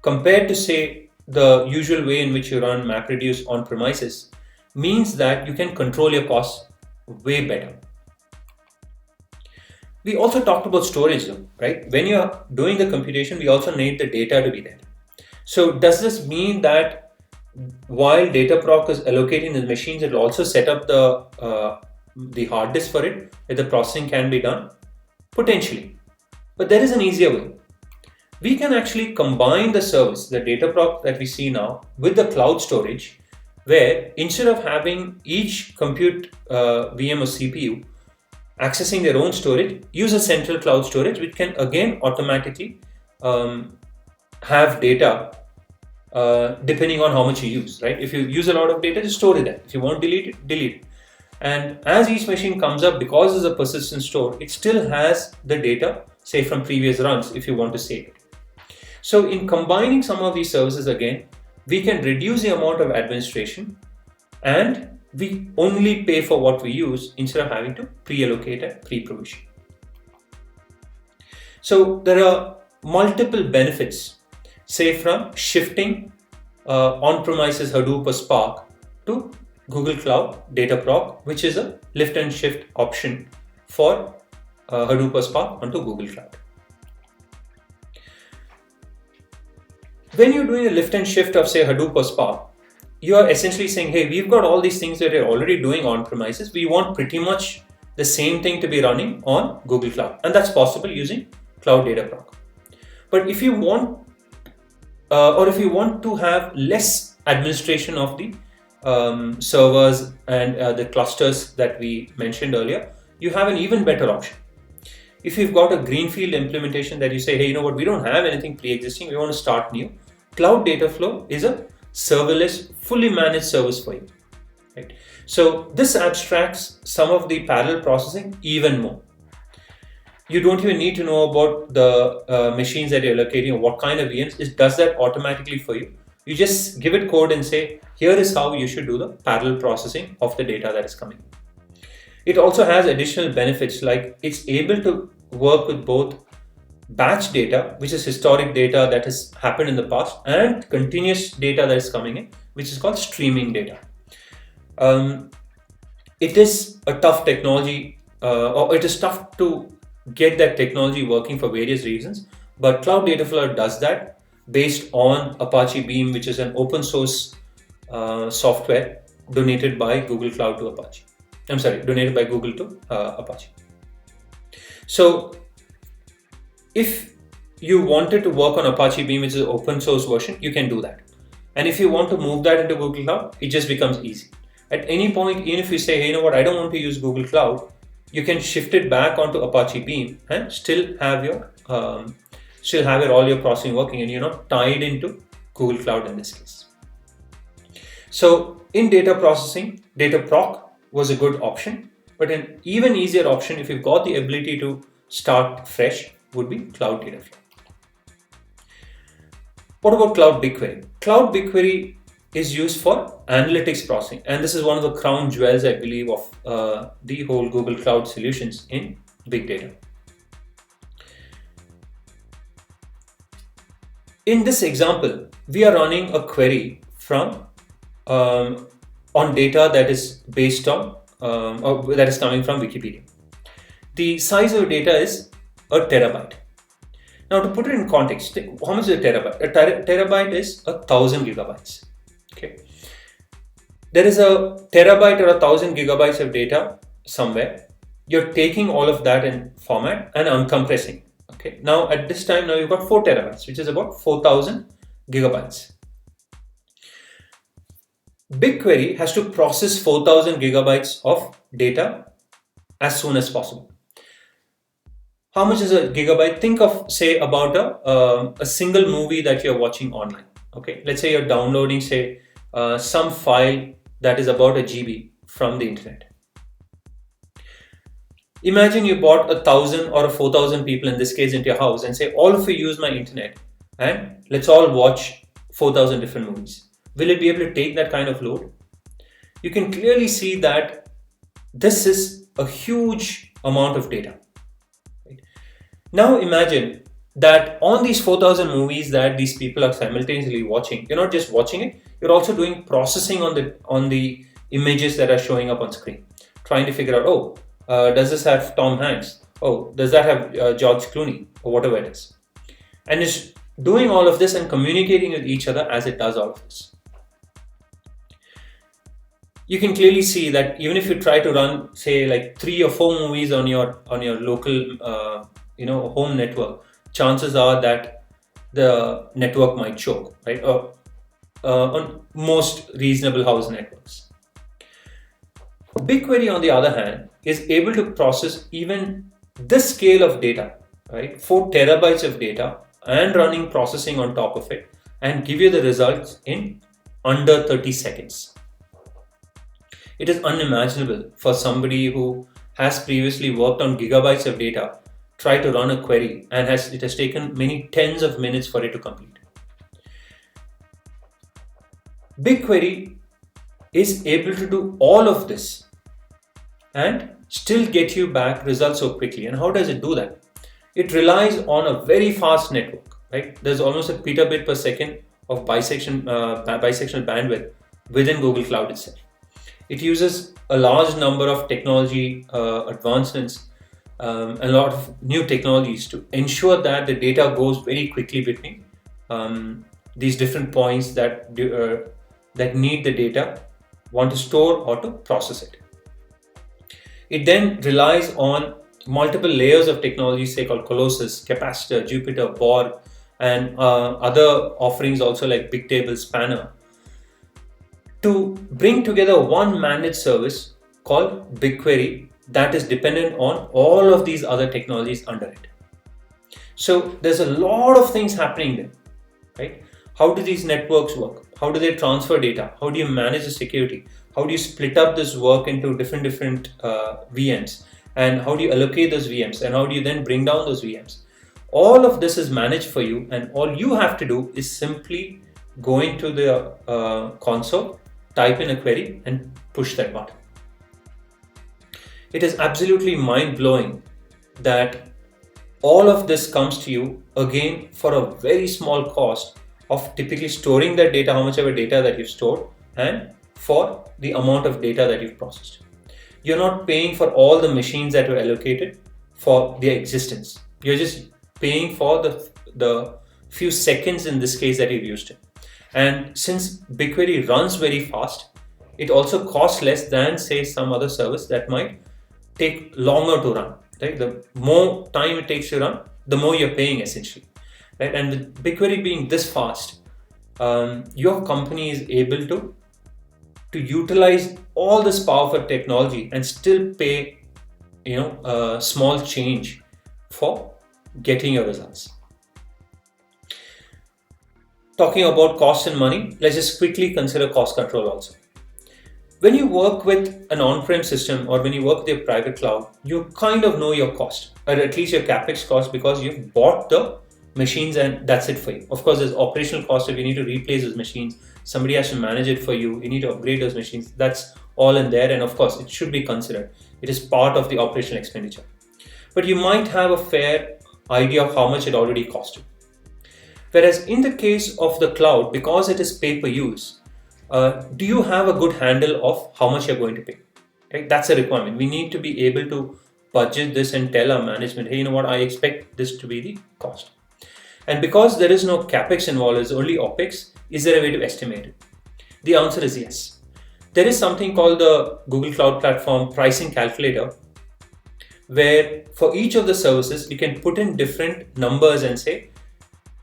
compared to say the usual way in which you run MapReduce on premises, means that you can control your costs way better. We also talked about storage though, right? When you're doing the computation, we also need the data to be there. So does this mean that while Dataproc is allocating the machines, it will also set up the hard disk for it, that the processing can be done? Potentially. But there is an easier way. We can actually combine the service, the Dataproc that we see now, with the cloud storage, where instead of having each compute VM or CPU accessing their own storage, use a central cloud storage, which can again automatically have data depending on how much you use, right? If you use a lot of data, just store it there. If you want to delete it, delete it. And as each machine comes up, because it's a persistent store, it still has the data, say from previous runs, if you want to save it. So in combining some of these services again, we can reduce the amount of administration, and we only pay for what we use instead of having to pre-allocate and pre-provision. So there are multiple benefits, say from shifting on-premises Hadoop or Spark to Google Cloud Dataproc, which is a lift and shift option for Hadoop or Spark onto Google Cloud. When you're doing a lift and shift of say Hadoop or Spark, you are essentially saying, hey, we've got all these things that we're already doing on premises. We want pretty much the same thing to be running on Google Cloud. And that's possible using Cloud Dataproc. But if you want, if you want to have less administration of the servers and the clusters that we mentioned earlier, you have an even better option. If you've got a greenfield implementation that you say, hey, you know what, we don't have anything pre-existing, we want to start new, Cloud Dataflow is a serverless, fully managed service for you. Right? So this abstracts some of the parallel processing even more. You don't even need to know about the machines that you're allocating or what kind of VMs. It does that automatically for you. You just give it code and say, here is how you should do the parallel processing of the data that is coming. It also has additional benefits, like it's able to work with both batch data, which is historic data that has happened in the past, and continuous data that is coming in, which is called streaming data. It is a tough technology, or it is tough to get that technology working for various reasons, but Cloud Dataflow does that based on Apache Beam, which is an open source software donated by Google Cloud to Apache. Donated by Google to Apache. So if you wanted to work on Apache Beam, which is an open source version, you can do that. And if you want to move that into Google Cloud, it just becomes easy. At any point, even if you say, hey, you know what, I don't want to use Google Cloud, you can shift it back onto Apache Beam and still have your all your processing working, and you're not tied into Google Cloud in this case. So in data processing, Dataproc was a good option, but an even easier option if you've got the ability to start fresh would be Cloud Dataflow. What about Cloud BigQuery? Cloud BigQuery is used for analytics processing, and this is one of the crown jewels, I believe, of the whole Google Cloud solutions in big data. In this example, we are running a query from on data that is based on or that is coming from Wikipedia. The size of data is a terabyte. Now, to put it in context, how much is a terabyte? A terabyte is 1,000 gigabytes. Okay, there is a terabyte or 1,000 gigabytes of data somewhere. You're taking all of that in format and uncompressing. Okay, now at this time, now you've got 4 terabytes, which is about 4,000 gigabytes. BigQuery has to process 4,000 gigabytes of data as soon as possible. How much is a gigabyte? Think of, say, about a single movie that you're watching online. Okay, let's say you're downloading, say, some file that is about a GB from the internet. Imagine you bought 1,000 or 4,000 people in this case into your house and say, all of you use my internet and let's all watch 4,000 different movies. Will it be able to take that kind of load? You can clearly see that this is a huge amount of data. Right? Now imagine that on these 4,000 movies that these people are simultaneously watching, you're not just watching it, you're also doing processing on the images that are showing up on screen, trying to figure out, does this have Tom Hanks? Oh, does that have George Clooney, or whatever it is? And it's doing all of this and communicating with each other as it does all of this. You can clearly see that even if you try to run, say, like 3 or 4 movies on your local home network, chances are that the network might choke, right? Or on most reasonable house networks. BigQuery, on the other hand, is able to process even this scale of data, right? 4 terabytes of data, and running processing on top of it, and give you the results in under 30 seconds. It is unimaginable for somebody who has previously worked on gigabytes of data, try to run a query, and it has taken many tens of minutes for it to complete. BigQuery is able to do all of this and still get you back results so quickly. And how does it do that? It relies on a very fast network, right? There's almost a petabit per second of bisectional bandwidth within Google Cloud itself. It uses a large number of technology advancements, a lot of new technologies to ensure that the data goes very quickly between these different points that need the data, want to store or to process it. It then relies on multiple layers of technology, say called Colossus, Capacitor, Jupyter, Borg, and other offerings also like Bigtable, Spanner, to bring together one managed service called BigQuery that is dependent on all of these other technologies under it. So there's a lot of things happening there, right? How do these networks work? How do they transfer data? How do you manage the security? How do you split up this work into different VMs? And how do you allocate those VMs? And how do you then bring down those VMs? All of this is managed for you, and all you have to do is simply go into the console, type in a query, and push that button. It is absolutely mind-blowing that all of this comes to you again for a very small cost of typically storing that data, how much ever data that you've stored, and for the amount of data that you've processed. You're not paying for all the machines that were allocated for their existence. You're just paying for the few seconds in this case that you've used it. And since BigQuery runs very fast, it also costs less than, say, some other service that might take longer to run. Right? The more time it takes to run, the more you're paying essentially. Right? And with BigQuery being this fast, your company is able to utilize all this powerful technology and still pay, a small change for getting your results. Talking about cost and money, let's just quickly consider cost control also. When you work with an on-prem system or when you work with your private cloud, you kind of know your cost, or at least your capex cost, because you've bought the machines and that's it for you. Of course, there's operational cost if you need to replace those machines. Somebody has to manage it for you. You need to upgrade those machines. That's all in there, and of course, it should be considered. It is part of the operational expenditure. But you might have a fair idea of how much it already cost you. Whereas in the case of the cloud, because it is pay per use, do you have a good handle of how much you're going to pay? Right? That's a requirement. We need to be able to budget this and tell our management, hey, you know what, I expect this to be the cost. And because there is no capex involved, it's only opex, is there a way to estimate it? The answer is yes. There is something called the Google Cloud Platform Pricing Calculator, where for each of the services, you can put in different numbers and say,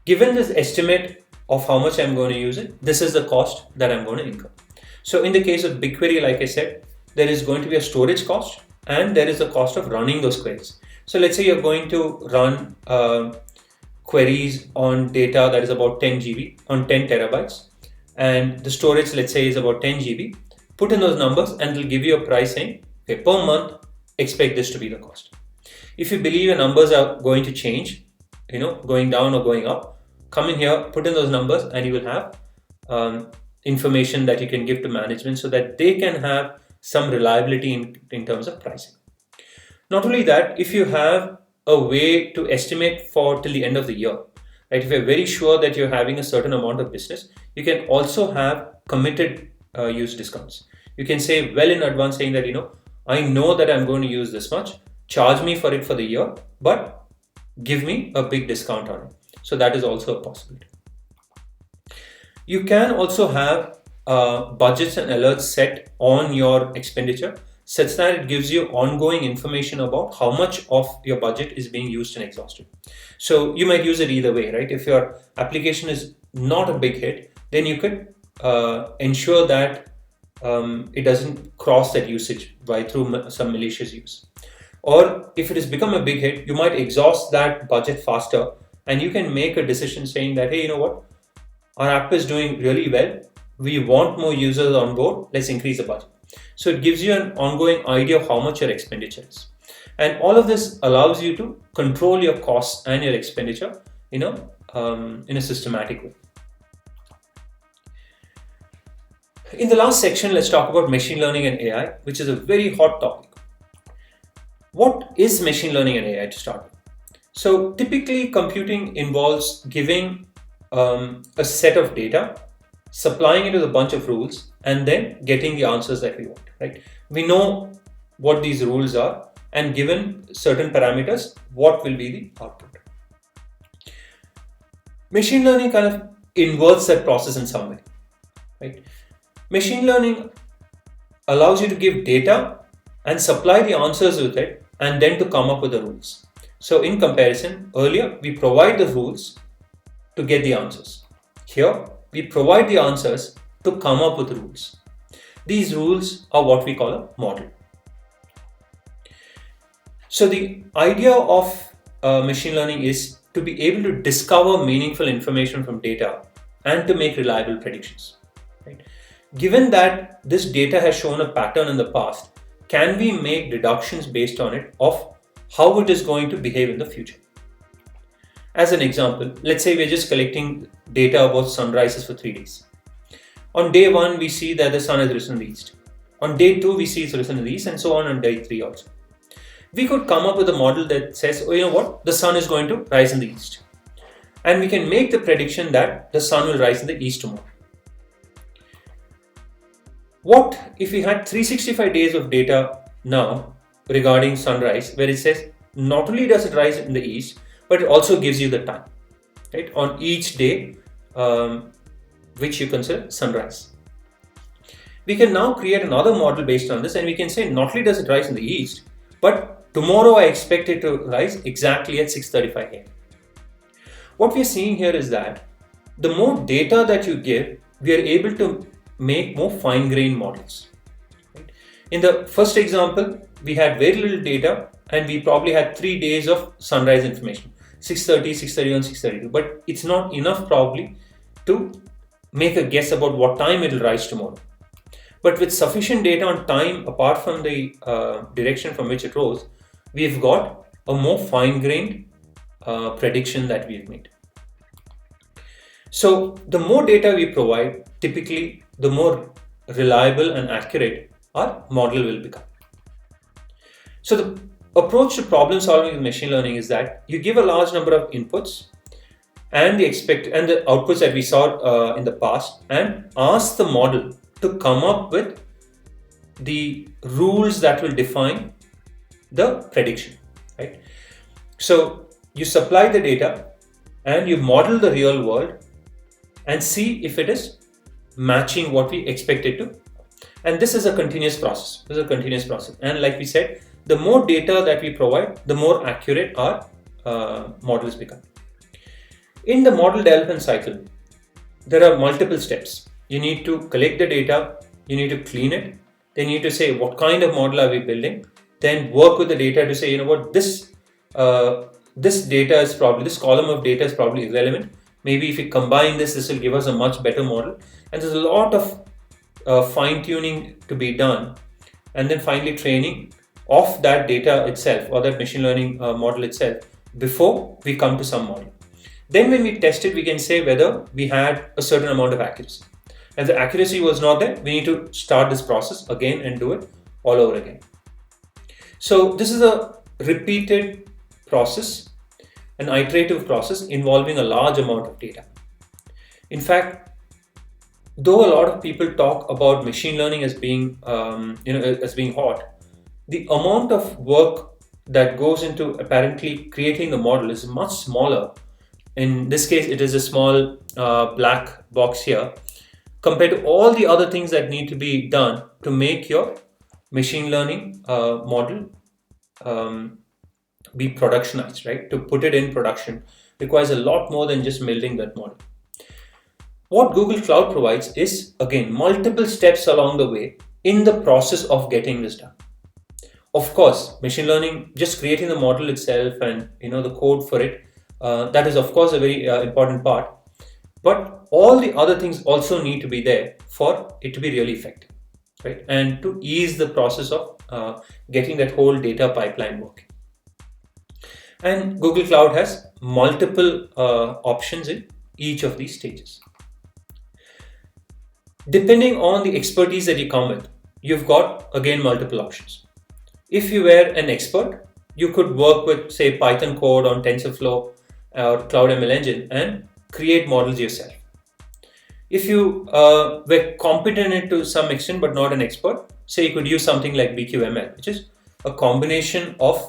given this estimate of how much I'm going to use it, this is the cost that I'm going to incur. So in the case of BigQuery, like I said, there is going to be a storage cost and there is a cost of running those queries. So let's say you're going to run queries on data that is about 10 GB, on 10 terabytes, and the storage, let's say, is about 10 GB. Put in those numbers and it'll give you a price saying, okay, per month, expect this to be the cost. If you believe your numbers are going to change, going down or going up, come in here, put in those numbers, and you will have information that you can give to management so that they can have some reliability in terms of pricing. Not only that, if you have a way to estimate for till the end of the year, right? If you're very sure that you're having a certain amount of business, you can also have committed use discounts. You can say well in advance, saying that, I know that I'm going to use this much, charge me for it for the year, but give me a big discount on it. So that is also a possibility. You can also have budgets and alerts set on your expenditure such that it gives you ongoing information about how much of your budget is being used and exhausted. So you might use it either way, right? If your application is not a big hit, then you could ensure that it doesn't cross that usage through some malicious use. Or if it has become a big hit, you might exhaust that budget faster, and you can make a decision saying that, hey, you know what? Our app is doing really well. We want more users on board. Let's increase the budget. So it gives you an ongoing idea of how much your expenditure is. And all of this allows you to control your costs and your expenditure, in a systematic way. In the last section, let's talk about machine learning and AI, which is a very hot topic. What is machine learning and AI to start with? So typically computing involves giving a set of data, supplying it with a bunch of rules, and then getting the answers that we want, right? We know what these rules are, and given certain parameters, what will be the output. Machine learning kind of inverts that process in some way, right? Machine learning allows you to give data and supply the answers with it, and then to come up with the rules. So in comparison, earlier we provide the rules to get the answers. Here we provide the answers to come up with rules. These rules are what we call a model. So the idea of machine learning is to be able to discover meaningful information from data and to make reliable predictions. Right? Given that this data has shown a pattern in the past, can we make deductions based on it of how it is going to behave in the future? As an example, let's say we're just collecting data about sunrises for 3 days. On day 1, we see that the sun has risen in the east. On day 2, we see it's risen in the east, and so on day 3 also. We could come up with a model that says, oh, you know what, the sun is going to rise in the east. And we can make the prediction that the sun will rise in the east tomorrow. What if we had 365 days of data now regarding sunrise, where it says not only does it rise in the east, but it also gives you the time, right, on each day which you consider sunrise. We can now create another model based on this, and we can say not only does it rise in the east, but tomorrow I expect it to rise exactly at 6:35 a.m. What we are seeing here is that the more data that you give, we are able to make more fine-grained models. Right? In the first example, we had very little data, and we probably had 3 days of sunrise information, 6:30, 6:31, 6:32. But it's not enough probably to make a guess about what time it will rise tomorrow. But with sufficient data on time, apart from the direction from which it rose, we've got a more fine-grained prediction that we've made. So the more data we provide, typically the more reliable and accurate our model will become. So the approach to problem solving with machine learning is that you give a large number of inputs and the outputs that we saw in the past, and ask the model to come up with the rules that will define the prediction, right? So you supply the data and you model the real world and see if it is matching what we expect it to. And this is a continuous process. And like we said, the more data that we provide, the more accurate our models become. In the model development cycle, there are multiple steps. You need to collect the data, you need to clean it, then you need to say what kind of model are we building, then work with the data to say, you know what, this data is probably, this column of data is probably irrelevant. Maybe if we combine this will give us a much better model. And there's a lot of fine-tuning to be done. And then finally training of that data itself, or that machine learning model itself, before we come to some model. Then when we test it, we can say whether we had a certain amount of accuracy. and the accuracy was not there, we need to start this process again and do it all over again. So this is a repeated process, an iterative process involving a large amount of data. In fact, though a lot of people talk about machine learning as being, as being hot, the amount of work that goes into apparently creating the model is much smaller. In this case, it is a small black box here, compared to all the other things that need to be done to make your machine learning model be productionized, right? To put it in production requires a lot more than just building that model. What Google Cloud provides is, again, multiple steps along the way in the process of getting this done. Of course, machine learning, just creating the model itself and the code for it, that is of course a very important part. But all the other things also need to be there for it to be really effective, right? And to ease the process of getting that whole data pipeline working. And Google Cloud has multiple options in each of these stages. Depending on the expertise that you come with, you've got, again, multiple options. If you were an expert, you could work with, say, Python code on TensorFlow or Cloud ML Engine and create models yourself. If you were competent in it to some extent but not an expert, say you could use something like BigQML, which is a combination of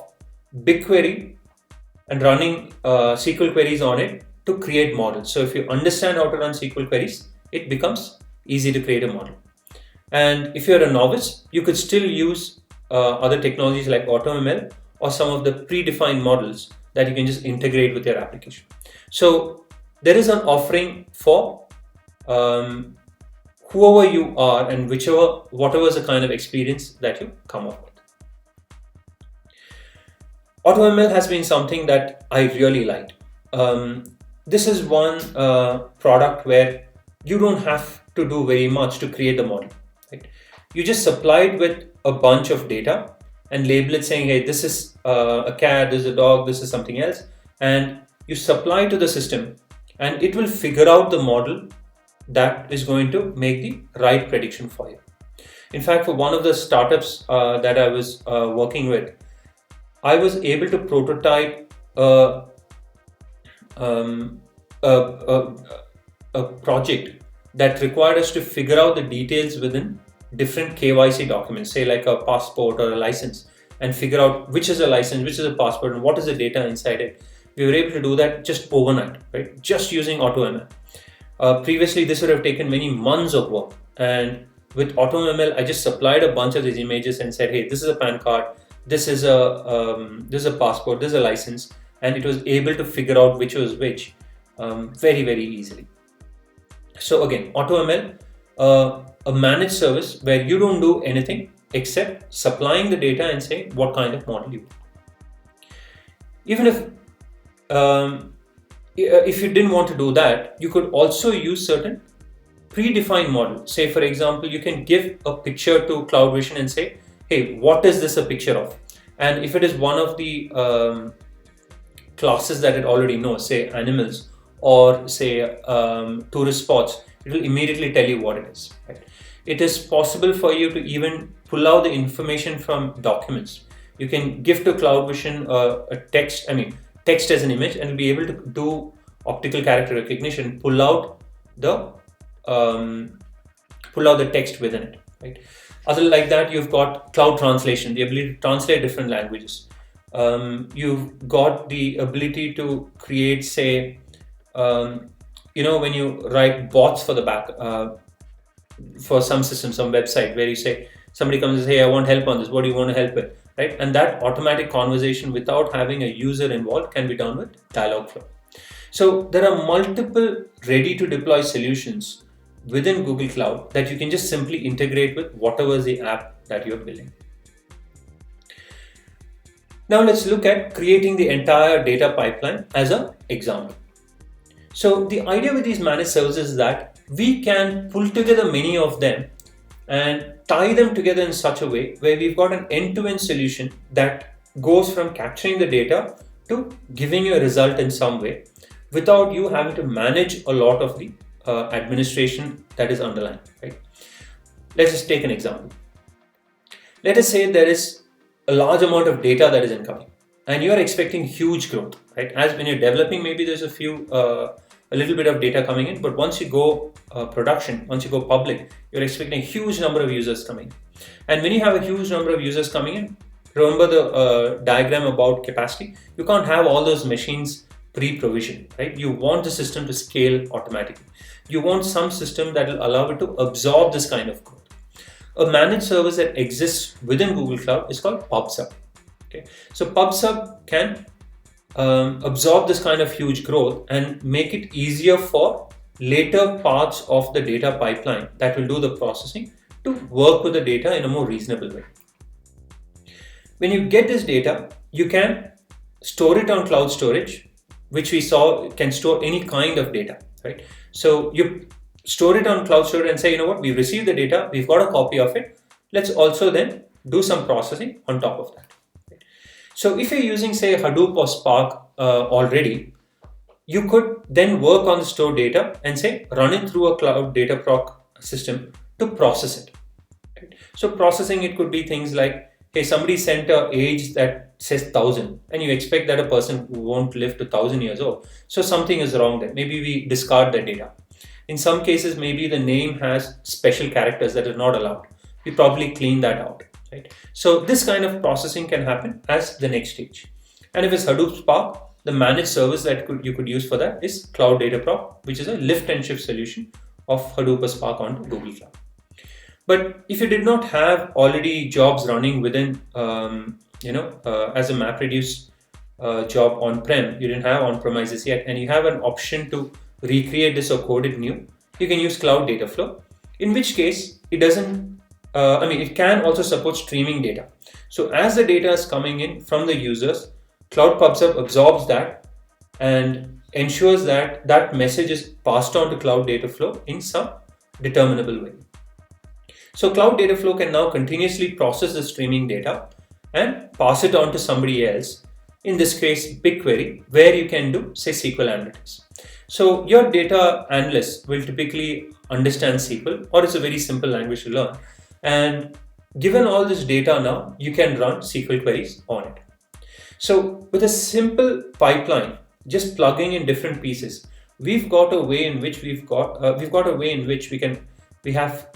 BigQuery and running SQL queries on it to create models. So if you understand how to run SQL queries, it becomes easy to create a model. And if you're a novice, you could still use other technologies like AutoML or some of the predefined models that you can just integrate with your application. So there is an offering for whoever you are and whatever is the kind of experience that you come up with. AutoML has been something that I really liked. This is one product where you don't have to do very much to create the model. Right? You just supply it with a bunch of data and label it saying, hey, this is a cat, this is a dog, this is something else. And you supply it to the system and it will figure out the model that is going to make the right prediction for you. In fact, for one of the startups that I was working with, I was able to prototype a project that required us to figure out the details within different KYC documents, say like a passport or a license, and figure out which is a license, which is a passport, and what is the data inside it. We were able to do that just overnight, right? Just using AutoML. Previously, this would have taken many months of work. And with AutoML, I just supplied a bunch of these images and said, hey, this is a PAN card, this is a passport, this is a license, and it was able to figure out which was which very, very easily. So again, AutoML, a managed service where you don't do anything except supplying the data and say what kind of model you want. Even if you didn't want to do that, you could also use certain predefined models. Say, for example, you can give a picture to Cloud Vision and say, hey, what is this a picture of? And if it is one of the classes that it already knows, say animals or say tourist spots, it will immediately tell you what it is. Right? It is possible for you to even pull out the information from documents. You can give to Cloud Vision a text as an image, and will be able to do optical character recognition, pull out the text within it. Right? Other like that, you've got cloud translation, the ability to translate different languages. You've got the ability to create, say, when you write bots for the back, for some system, some website, where you say, somebody comes and says, hey, I want help on this, what do you want to help with? Right? And that automatic conversation without having a user involved can be done with Dialogflow. So there are multiple ready to deploy solutions within Google Cloud that you can just simply integrate with whatever is the app that you're building. Now let's look at creating the entire data pipeline as an example. So the idea with these managed services is that we can pull together many of them and tie them together in such a way where we've got an end-to-end solution that goes from capturing the data to giving you a result in some way without you having to manage a lot of the administration that is underlying, right? Let's just take an example. Let us say there is a large amount of data that is incoming, and you are expecting huge growth, right? As when you're developing, maybe there's a little bit of data coming in, but once you go production, once you go public, you're expecting a huge number of users coming in. And when you have a huge number of users coming in, remember the diagram about capacity. You can't have all those machines pre-provisioned, right? You want the system to scale automatically. You want some system that will allow it to absorb this kind of growth. A managed service that exists within Google Cloud is called PubSub. Okay, so PubSub can absorb this kind of huge growth and make it easier for later parts of the data pipeline that will do the processing to work with the data in a more reasonable way. When you get this data, you can store it on cloud storage, which we saw can store any kind of data, right? So you store it on cloud storage and say, you know what, we've received the data, we've got a copy of it. Let's also then do some processing on top of that. So if you're using, say, Hadoop or Spark already, you could then work on the stored data and say, run it through a cloud data proc system to process it. Right? So processing it could be things like, hey, somebody sent an age that says 1000 and you expect that a person won't live to 1000 years old. So something is wrong there. Maybe we discard that data. In some cases, maybe the name has special characters that are not allowed. We probably clean that out. Right? So this kind of processing can happen as the next stage. And if it's Hadoop Spark, the managed service that you could use for that is Cloud Data Prop, which is a lift and shift solution of Hadoop or Spark onto Google Cloud. But if you did not have already jobs running within, as a MapReduce job on-prem, you didn't have on-premises yet, and you have an option to recreate this or code it new, you can use Cloud Dataflow, in which case it doesn't it can also support streaming data. So as the data is coming in from the users, Cloud PubSub absorbs that and ensures that that message is passed on to Cloud Dataflow in some determinable way. So Cloud Dataflow can now continuously process the streaming data and pass it on to somebody else, in this case BigQuery, where you can do, say, SQL analytics. So your data analyst will typically understand SQL, or it's a very simple language to learn. And given all this data now, you can run SQL queries on it. So with a simple pipeline, just plugging in different pieces, we've got a way in which we have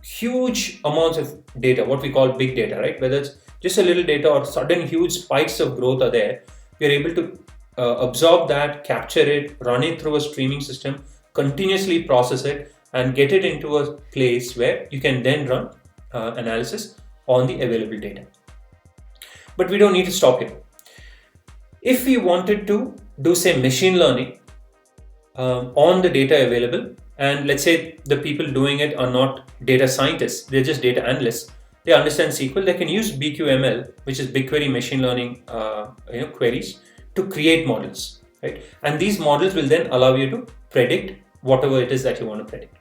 huge amounts of data, what we call big data, right? Whether it's just a little data or sudden huge spikes of growth are there, we're able to absorb that, capture it, run it through a streaming system, continuously process it, and get it into a place where you can then run analysis on the available data. But we don't need to stop here. If we wanted to do, say, machine learning on the data available, and let's say the people doing it are not data scientists, they're just data analysts, they understand SQL, they can use BQML, which is BigQuery machine learning queries, to create models, right? And these models will then allow you to predict whatever it is that you want to predict.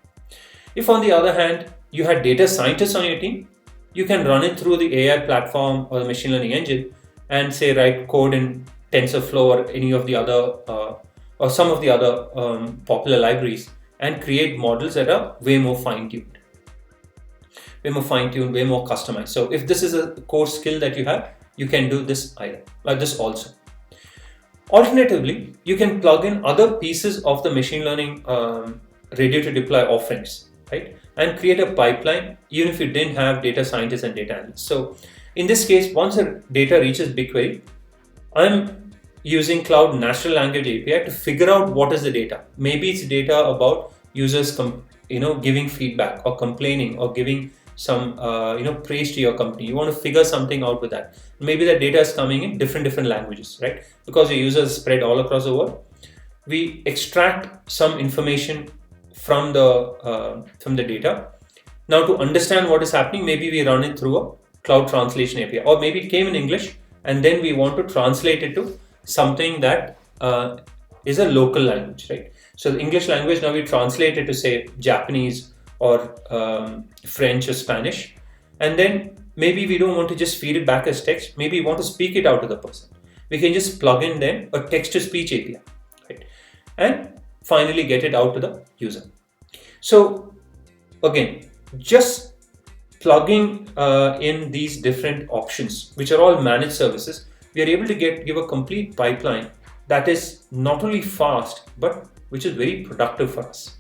If on the other hand, you had data scientists on your team, you can run it through the AI platform or the machine learning engine and say write code in TensorFlow or any of the other or some of the other popular libraries and create models that are way more fine-tuned, way more customized. So if this is a core skill that you have, you can do this this also. Alternatively, you can plug in other pieces of the machine learning ready to deploy offerings, right? And create a pipeline even if you didn't have data scientists and data analysts. So in this case, once the data reaches BigQuery, I'm using Cloud Natural Language API to figure out what is the data. Maybe it's data about users giving feedback or complaining or giving some praise to your company. You want to figure something out with that. Maybe the data is coming in different languages, right? Because your users spread all across the world. We extract some information from the data. Now to understand what is happening, maybe we run it through a Cloud Translation API, or maybe it came in English and then we want to translate it to something that is a local language, right? So the English language, now we translate it to, say, Japanese or French or Spanish, and then maybe we don't want to just feed it back as text, maybe we want to speak it out to the person. We can just plug in then a text-to-speech API, right? And finally get it out to the user. So again, just plugging in these different options, which are all managed services, we are able to give a complete pipeline that is not only fast, but which is very productive for us.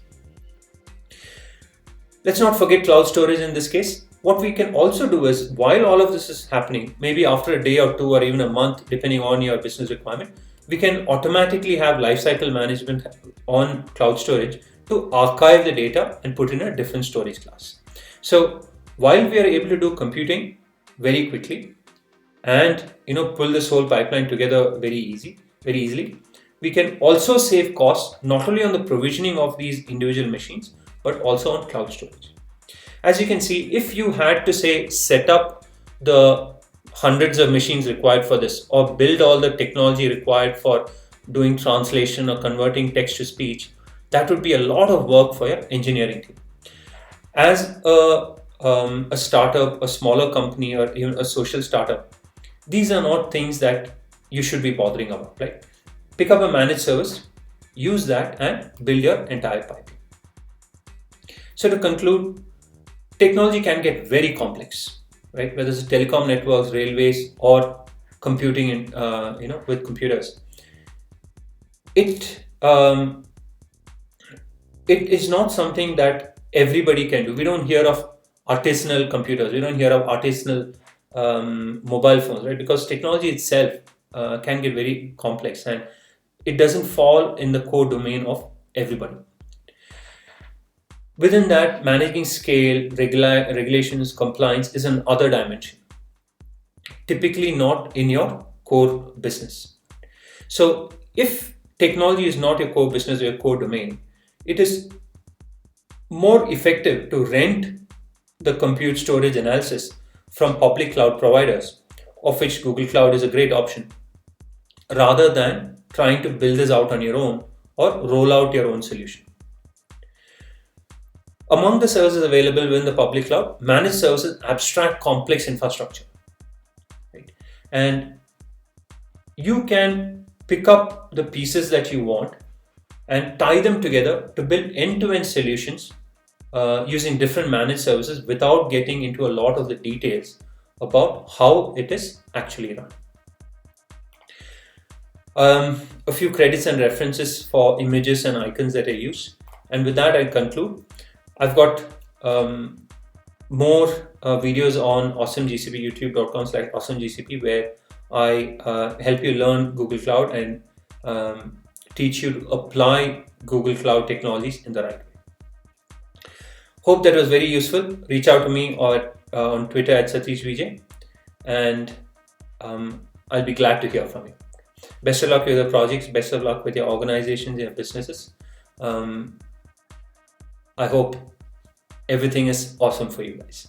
Let's not forget cloud storage in this case. What we can also do is, while all of this is happening, maybe after a day or two or even a month, depending on your business requirement, we can automatically have lifecycle management on cloud storage to archive the data and put in a different storage class. So while we are able to do computing very quickly and pull this whole pipeline together very easily, we can also save costs not only on the provisioning of these individual machines, but also on cloud storage. As you can see, if you had to say set up the hundreds of machines required for this, or build all the technology required for doing translation or converting text to speech, that would be a lot of work for your engineering team. As a startup, a smaller company, or even a social startup, these are not things that you should be bothering about, right? Pick up a managed service, use that, and build your entire pipeline. So to conclude, technology can get very complex, right? Whether it's telecom networks, railways, or computing in, with computers. It is not something that everybody can do. We don't hear of artisanal computers. We don't hear of artisanal mobile phones, right? Because technology itself can get very complex, and it doesn't fall in the core domain of everybody. Within that, managing scale, regulations, compliance is another dimension, typically not in your core business. So if technology is not your core business or your core domain, it is more effective to rent the compute, storage, analysis from public cloud providers, of which Google Cloud is a great option, rather than trying to build this out on your own or roll out your own solution. Among the services available within the public cloud, managed services abstract complex infrastructure, right? And you can pick up the pieces that you want and tie them together to build end-to-end solutions using different managed services without getting into a lot of the details about how it is actually run. A few credits and references for images and icons that I use. And with that, I conclude. I've got more videos on awesomegcp, youtube.com/awesomegcp, where I help you learn Google Cloud and teach you to apply Google Cloud technologies in the right way. Hope that was very useful. Reach out to me or on Twitter at SatishVijay, and I'll be glad to hear from you. Best of luck with your projects. Best of luck with your organizations, your businesses. I hope everything is awesome for you guys.